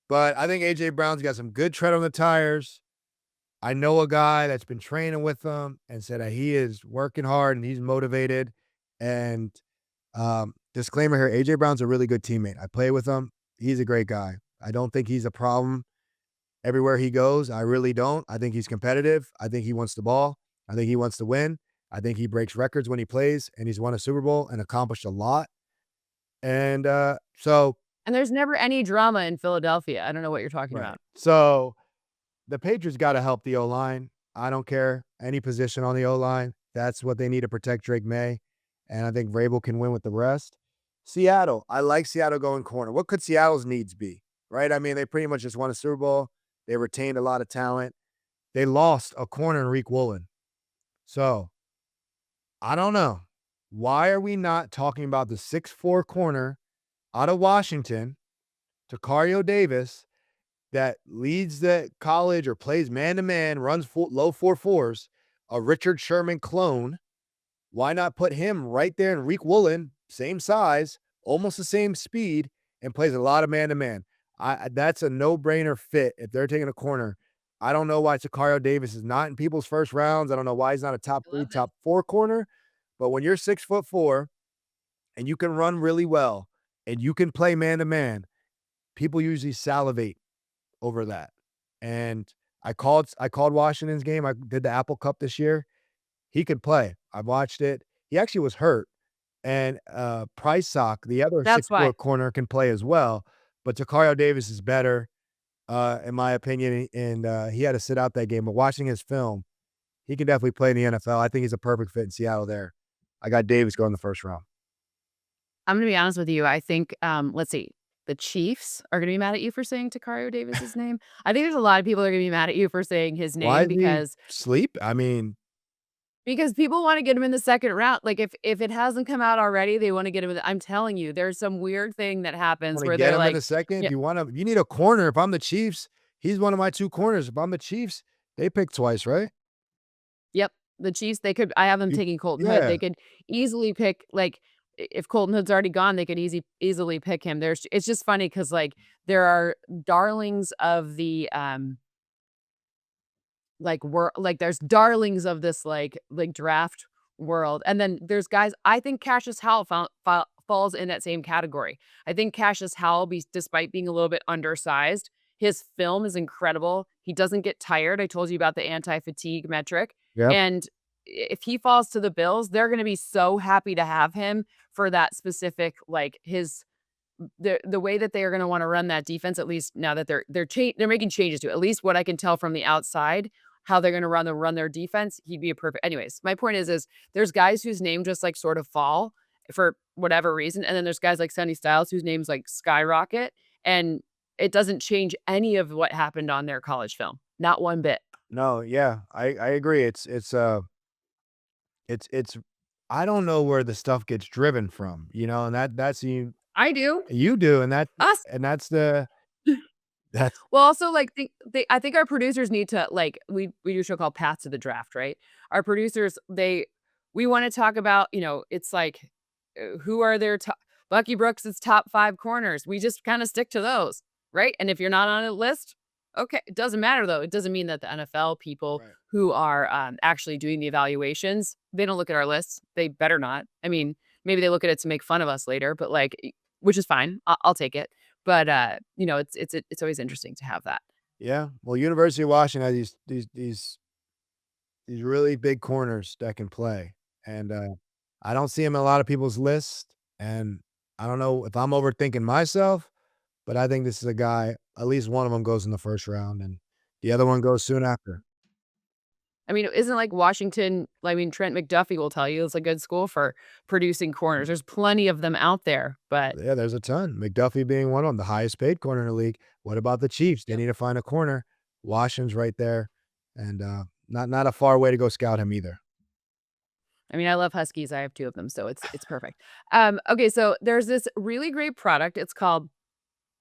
But I think A.J. Brown's got some good tread on the tires. I know a guy that's been training with him and said that he is working hard and he's motivated. And disclaimer here, AJ Brown's a really good teammate. I play with him. He's a great guy. I don't think he's a problem everywhere he goes. I really don't. I think he's competitive. I think he wants the ball. I think he wants to win. I think he breaks records when he plays, and he's won a Super Bowl and accomplished a lot. And so And there's never any drama in Philadelphia. I don't know what you're talking right. about. So the Patriots got to help the O line. I don't care any position on the O line. That's what they need to protect Drake May. And I think Vrabel can win with the rest. Seattle. I like Seattle going corner. What could Seattle's needs be? Right? I mean, they pretty much just won a Super Bowl. They retained a lot of talent. They lost a corner in Reek Woolen. So I don't know. Why are we not talking about the 6'4 corner out of Washington, Takario Davis, that leads the college or plays man to man, runs low 4.4s, a Richard Sherman clone? Why not put him right there in Reek Woolen, same size, almost the same speed, and plays a lot of man to man? That's a no brainer fit if they're taking a corner. I don't know why Sicario Davis is not in people's first rounds. I don't know why he's not a top I 3, love this. top 4 corner, but when you're 6'4" and you can run really well and you can play man to man, people usually salivate over that. And I called Washington's game. I did the Apple Cup this year. He could play. I watched it. He actually was hurt. And Price Sock, the other That's why. 6'4" corner, can play as well. But Sicario Davis is better, in my opinion, and he had to sit out that game. But watching his film, he can definitely play in the NFL. I think he's a perfect fit in Seattle there. I got Davis going the first round. I'm gonna be honest with you. I think, let's see, the Chiefs are gonna be mad at you for saying Takario Davis's name. I think there's a lot of people that are gonna be mad at you for saying his Why name is he because sleep? I mean, people wanna get him in the second round. Like, if it hasn't come out already, they wanna get him in the I'm telling you, there's some weird thing that happens wanna where get they're him in like, a second. yeah, If you need a corner, if I'm the Chiefs, he's one of my 2 corners. If I'm the Chiefs, they pick twice, right? yep, the Chiefs, they could I have them You taking Colton Hood. Yeah. They could easily pick, like, if Colton Hood's already gone, they could easily pick him. There's It's just funny because like, there are darlings of the, like, we're like, there's darlings of this, like, draft world, and then there's guys I think Cassius Howell falls in that same category. I think Cassius Howell, despite being a little bit undersized, his film is incredible. He doesn't get tired. I told you about the anti-fatigue metric, Yep. and if he falls to the Bills, they're gonna be so happy to have him for that specific, like, his the way that they are gonna wanna run that defense, at least now that they're making changes to it. At least what I can tell from the outside, how they're gonna run their defense, he'd be a perfect anyways, my point is there's guys whose name just, like, sort of fall for whatever reason, and then there's guys like Sonny Styles whose names, like, skyrocket, and it doesn't change any of what happened on their college film. Not one bit. No, yeah, I agree. It's I don't know where the stuff gets driven from, and that's I do. you do, and Us. that's the that's Well, also, like, they I think our producers need to, like we do a show called Paths to the Draft, right? Our producers, we wanna talk about, it's like, who are their top Bucky Brooks' top 5 corners. We just kinda stick to those, right? And if you're not on a list, okay, it doesn't matter, though. It doesn't mean that the NFL people Right. who are, actually doing the evaluations, they don't look at our lists. They better not. I mean, maybe they look at it to make fun of us later, but, like, which is fine. I'll take it. But, it's always interesting to have that. Yeah, well, University of Washington has these really big corners that can play, and, I don't see him in a lot of people's lists, and I don't know if I'm overthinking myself, but I think this is a guy at least one of them goes in the first round, and the other one goes soon after. I mean, isn't like Washington I mean, Trent McDuffie will tell you it's a good school for producing corners. There's plenty of them out there, but Yeah, there's a ton. McDuffie being one of them, the highest paid corner in the league. What about the Chiefs? They yep. need to find a corner. Washington's right there, and, not a far way to go scout him either. I mean, I love Huskies. I have 2 of them, so it's perfect. Okay, so there's this really great product. It's called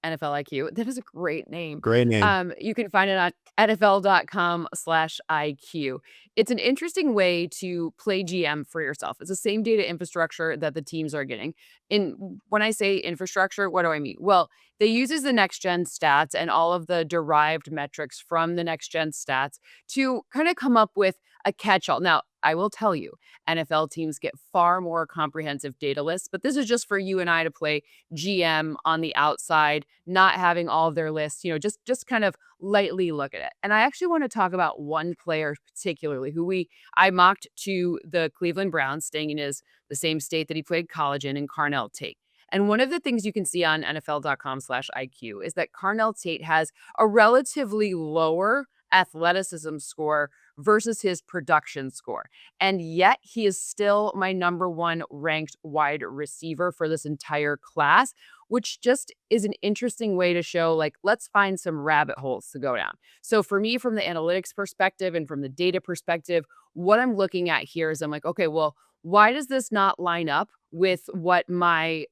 NFL IQ. That is a great name. Great name. You can find it on NFL.com/IQ. It's an interesting way to play GM for yourself. It's the same data infrastructure that the teams are getting. When I say infrastructure, what do I mean? Well, they uses the next gen stats and all of the derived metrics from the next gen stats to kind of come up with a catch-all. Now, I will tell you, NFL teams get far more comprehensive data lists, but this is just for you and I to play GM on the outside, not having all of their lists, just kind of lightly look at it. And I actually want to talk about one player particularly who I mocked to the Cleveland Browns, staying in the same state that he played college in Carnell Tate. And one of the things you can see on NFL.com/IQ is that Carnell Tate has a relatively lower athleticism score versus his production score. And yet he is still my number 1 ranked wide receiver for this entire class, which just is an interesting way to show, like, let's find some rabbit holes to go down. So for me, from the analytics perspective and from the data perspective, what I'm looking at here is I'm like, okay, well, why does this not line up with what my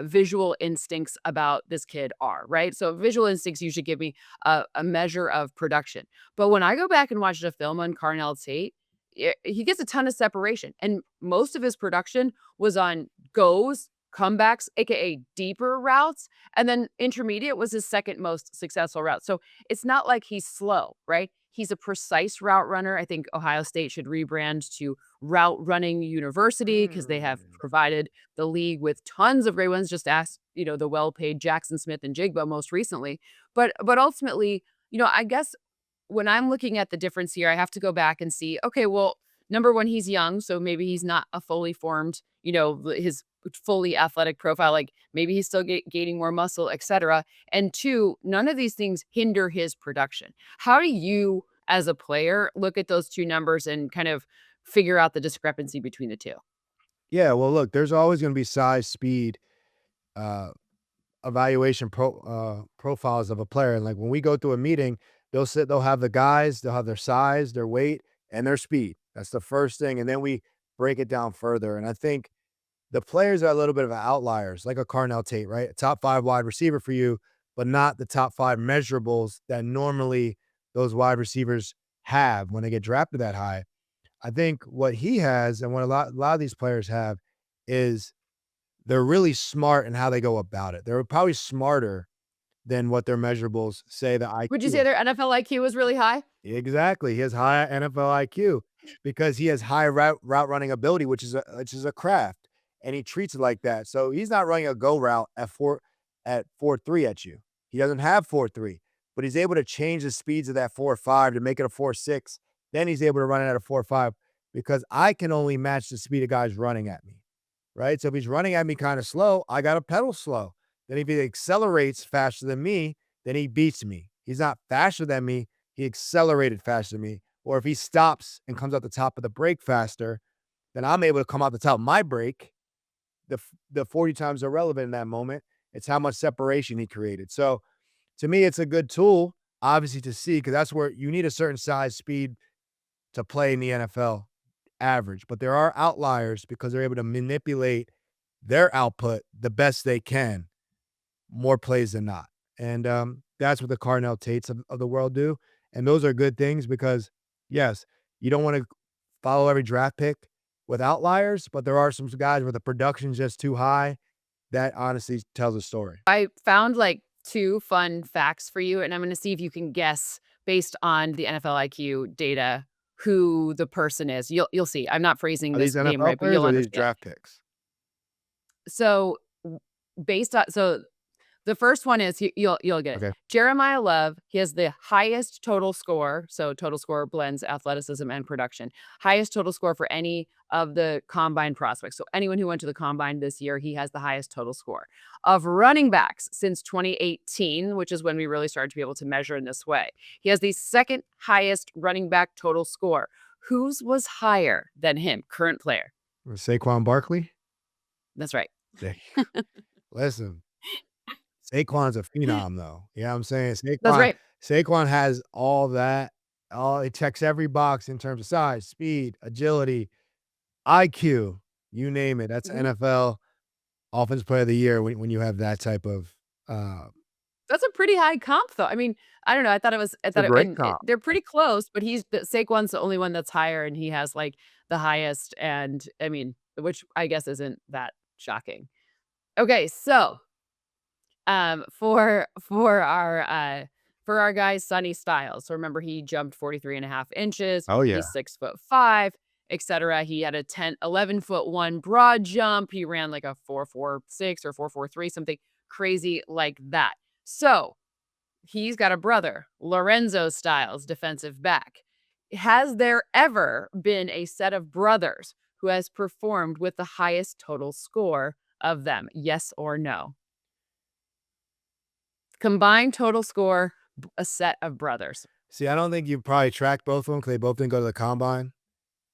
visual instincts about this kid are, right? So visual instincts usually give me a measure of production. But when I go back and watch the film on Carnell Tate, he gets a ton of separation. And most of his production was on goes, comebacks, aka deeper routes. And then intermediate was his second most successful route. So it's not like he's slow, right? He's a precise route runner. I think Ohio State should rebrand to Route Running University because they have Mm. provided the league with tons of great ones. Just ask, the well-paid Jackson Smith and Jigba most recently. But ultimately, I guess when I'm looking at the difference here, I have to go back and see, okay, well, number one, he's young, so maybe he's not a fully formed, his fully athletic profile. Like maybe he's still gaining more muscle, etc. And two, none of these things hinder his production. How do you, as a player, look at those two numbers and kind of figure out the discrepancy between the two? Yeah, well, look, there's always gonna be size, speed, uh, evaluation profiles of a player, and, like, when we go through a meeting, they'll have the guys, they'll have their size, their weight, and their speed. That's the first thing, and then we break it down further, and I think the players are a little bit of outliers, like a Carnell Tate, right? A top 5 wide receiver for you, but not the top 5 measurables that normally those wide receivers have when they get drafted that high. I think what he has and what a lot of these players have is they're really smart in how they go about it. They're probably smarter than what their measurables say the Would you say IQ. their NFL IQ is really high? Exactly. He has high NFL IQ because he has high route running ability, which is a craft, and he treats it like that. So he's not running a go route at 4.3 at you. He doesn't have 4.3, but he's able to change the speeds of that 4.5 to make it a 4.6. Then he's able to run it at a 4.5 because I can only match the speed of guys running at me. Right? So if he's running at me kind of slow, I got to pedal slow. Then if he accelerates faster than me, then he beats me. He's not faster than me, he accelerated faster than me. Or if he stops and comes out the top of the brake faster, then I'm able to come out the top of my brake. The 40 times irrelevant in that moment. It's how much separation he created. So to me, it's a good tool, obviously, to see because that's where you need a certain size, speed to play in the NFL average. But there are outliers because they're able to manipulate their output the best they can, more plays than not. And that's what the Cardinal Tates of the world do. And those are good things because, yes, you don't want to follow every draft pick with outliers, but there are some guys where the production's just too high. That honestly tells a story. I found like two fun facts for you, and I'm going to see if you can guess based on the NFL IQ data who the person is. You'll see. I'm not phrasing Are these this name NFL right, but players you'll or are these understand. draft picks? So the first one is you'll get it. Okay. Jeremiah Love, he has the highest total score, so total score blends athleticism and production. Highest total score for any of the combine prospects. So anyone who went to the combine this year, he has the highest total score. Of running backs since 2018, which is when we really started to be able to measure in this way. He has the second highest running back total score. Whose was higher than him? Current player. Saquon Barkley? That's right. There Listen, Saquon's a phenom, though. You know what I'm saying? That's Saquon right. Saquon has all that. All it checks every box in terms of size, speed, agility, IQ, you name it. That's Mhm. NFL Offensive Player of the Year when you have that type of, uh That's a pretty high comp, though. I mean, I don't know, I it's a thought it great and comp. they're pretty close, but Saquon's the only one that's higher, and he has, like, the highest, and, I mean, which I guess isn't that shocking. Okay, so, for our guy, Sonny Styles, so remember he jumped 43.5 inches, Oh, he's yeah. 6'5", etcetera. He had a 11'1" broad jump, he ran, like, a 4.46 or 4.43, something crazy like that. So he's got a brother, Lorenzo Styles, defensive back. Has there ever been a set of brothers who has performed with the highest total score of them? Yes or no? Combined total score, a set of brothers. See, I don't think you probably tracked both of them because they both didn't go to the combine,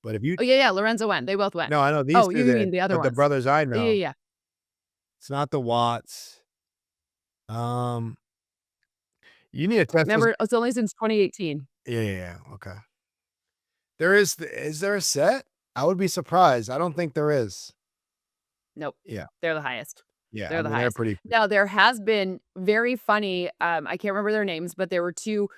but if you Oh, yeah, yeah, Lorenzo went. They both went. no, I know these Oh, 2 you mean did, the other but the ones. brothers I Yeah, yeah, know, yeah. it's not the Watts. Um, you need to test those. Remember, it's only since 2018. Yeah, yeah, yeah, okay. Is there a set? I would be surprised. I don't think there is. Nope. Yeah, They're the highest. yeah, I They're the mean, they're highest. pretty Now, there has been very funny, I can't remember their names, but there were 2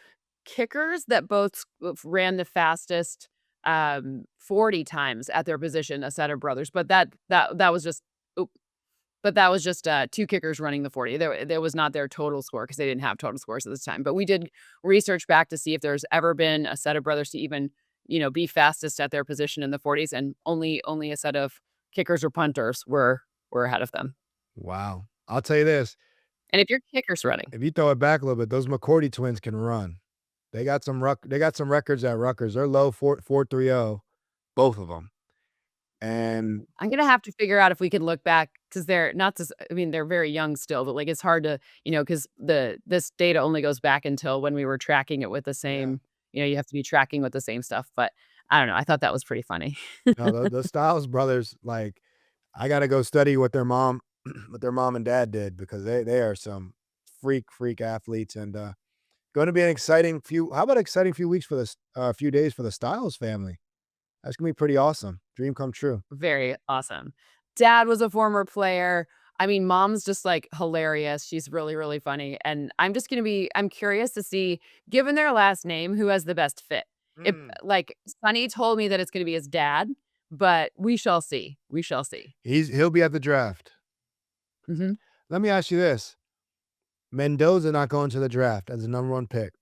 kickers that both ran the fastest, 40 times at their position, a set of brothers, but that was just oop. But that was just, 2 kickers running the 40. There was not their total score because they didn't have total scores at this time, but we did research back to see if there's ever been a set of brothers to even, be fastest at their position in the 40s, and only a set of kickers or punters were ahead of them. Wow. I'll tell you this, And if your kicker's running if you throw it back a little bit, those McCourty twins can run. They got some records at Rutgers. They're low 4.30, both of them. And I'm gonna have to figure out if we can look back because they're not just I mean, they're very young still, but, like, it's hard to because this data only goes back until when we were tracking it with the yeah, same you have to be tracking with the same stuff, but I don't know, I thought that was pretty funny. no, the Styles brothers, like, I gotta go study what their mom what their mom and dad did because they are some freak athletes and, gonna be an exciting few how about exciting few weeks for this few days for the Styles family? That's gonna be pretty awesome. Dream come true. Very awesome. Dad was a former player. I mean, mom's just, like, hilarious. She's really, really funny, and I'm curious to see, given their last name, who has the best fit. If Mm. like, Sonny told me that it's gonna be his dad, but we shall see. We shall see. He'll be at the draft. Mhm. Let me ask you this, Mendoza not going to the draft as the number 1 pick.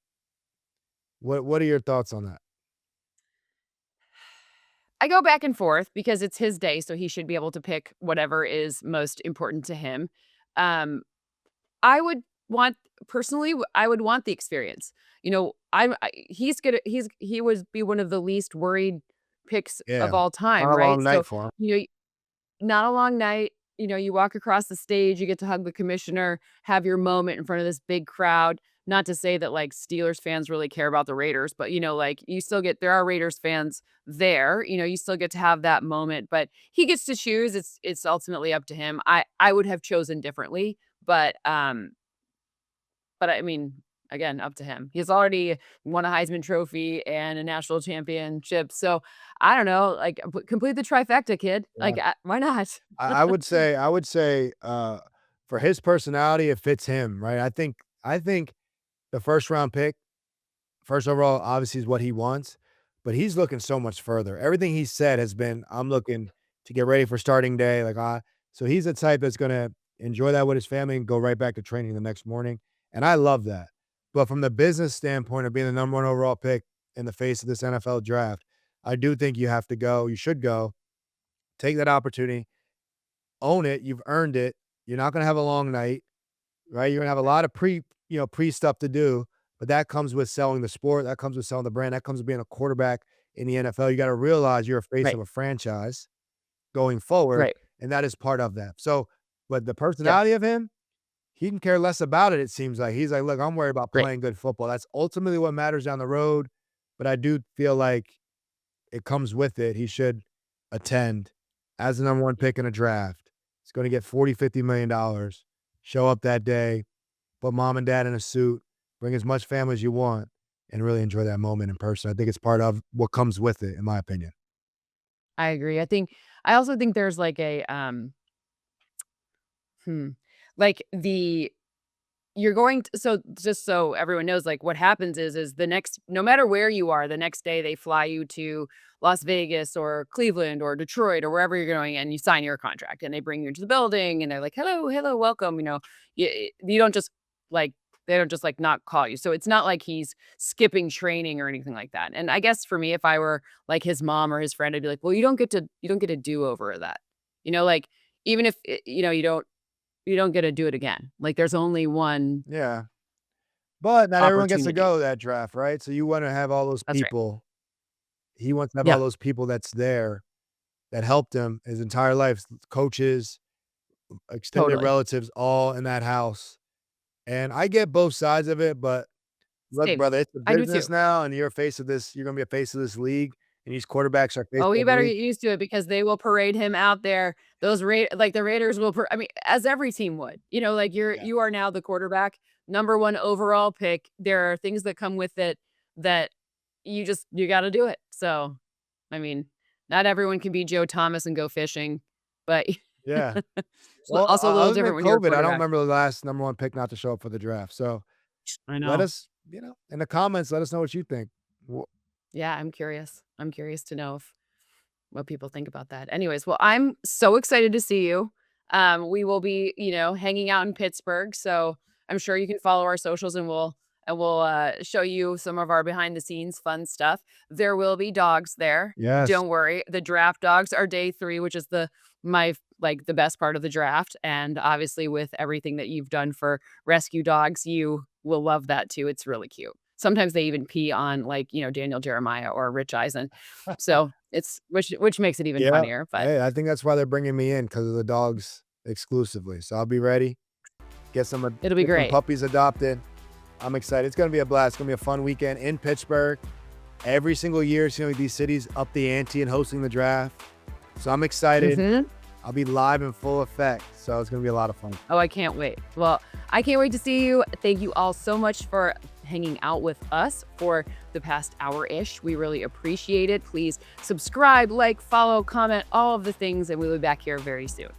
What are your thoughts on that? I go back and forth because it's his day, so he should be able to pick whatever is most important to him. Um, I would want personally, I would want the experience. He would be one of the least worried picks Yeah, of all time, not a right? long So, night for him. you know, not a long night, you walk across the stage, you get to hug the commissioner, have your moment in front of this big crowd. Not to say that, like, Steelers fans really care about the Raiders, but, like, you still get there are Raiders fans there, you still get to have that moment, but he gets to choose, it's ultimately up to him. I would have chosen differently, but I mean, again, up to him. He's already won a Heisman Trophy and a national championship, so I don't know, like, complete the trifecta, kid. Yeah. Like, why not? I would say, for his personality, it fits him, right? I think the first round pick, first overall, obviously is what he wants, but he's looking so much further. Everything he said has been, "I'm looking to get ready for starting day," so he's the type that's gonna enjoy that with his family and go right back to training the next morning, and I love that. But from the business standpoint of being the number 1 overall pick in the face of this NFL draft, I do think you should go, take that opportunity, own it, you've earned it. You're not gonna have a long night, right? You're gonna have a lot of pre stuff to do, but that comes with selling the sport, that comes with selling the brand, that comes with being a quarterback in the NFL. You gotta realize you're a face Right, of a franchise going forward, right. and that is part of that. So, but the Yep, personality of him, he can care less about it, it seems like. He's like, "Look, I'm worried about great. playing good football." That's ultimately what matters down the road, but I do feel like it comes with it. He should attend as the number 1 pick in a draft. He's gonna get 40, $50 million, show up that day, put mom and dad in a suit, bring as much family as you want, and really enjoy that moment in person. I think it's part of what comes with it, in my opinion. I agree. I also think there's like hmm, like the You're going to so just so everyone knows, like, what happens is the next no matter where you are, the next day they fly you to Las Vegas or Cleveland or Detroit or wherever you're going, and you sign your contract, and they bring you into the building, and they're like, "Hello, hello, welcome," you don't just, like they don't just, like, not call you, so it's not like he's skipping training or anything like that, and I guess for me, if I were, like, his mom or his friend, I'd be like, "Well, you don't get a do-over of that." Like, even if, you don't get to do it again. Like, there's only one Yeah, but not everyone gets to opportunity. go to that draft, right? So you wanna have all those That's right. people he wants to have all Yeah, those people that's there that helped him his entire life, coaches, extended totally. relatives, all in that house, and I get both sides of it, but look, Same. brother, it's a I do too. business now, and you're gonna be a face of this league, and these quarterbacks are face Oh, you of the better league. get used to it because they will parade him out there. The Raiders will I mean, as every team would. Like, Yeah. you are now the quarterback, number 1 overall pick. There are things that come with it that you gotta do it. So, I mean, not everyone can be Joe Thomas and go fishing, but Yeah. it's Well, also a little other than different when you're a COVID, I don't quarterback. remember the last number 1 pick not to show up for the draft, so I let know. us in the comments, let us know what you think. Wh Yeah, I'm curious. I'm curious to know if what people think about that. Anyways, well, I'm so excited to see you. We will be, hanging out in Pittsburgh, so I'm sure you can follow our socials and we'll show you some of our behind the scenes fun stuff. There will be dogs there. Yes. Don't worry. The draft dogs are day 3, which is the best part of the draft, and obviously with everything that you've done for rescue dogs, you will love that too. It's really cute. Sometimes they even pee on, Daniel Jeremiah or Rich Eisen. So, it's which makes it even Yeah. funnier, but Hey, I think that's why they're bringing me in, because of the dogs exclusively. So I'll be ready. it'll be Get some great. puppies adopted. I'm excited. It's gonna be a blast. It's gonna be a fun weekend in Pittsburgh. Every single year, seeing these cities up the ante and hosting the draft. So I'm excited. Mhm. I'll be live in full effect. So it's gonna be a lot of fun. Oh, I can't wait. Well, I can't wait to see you. Thank you all so much for hanging out with us for the past hour-ish. We really appreciate it. Please subscribe, like, follow, comment, all of the things, and we'll be back here very soon.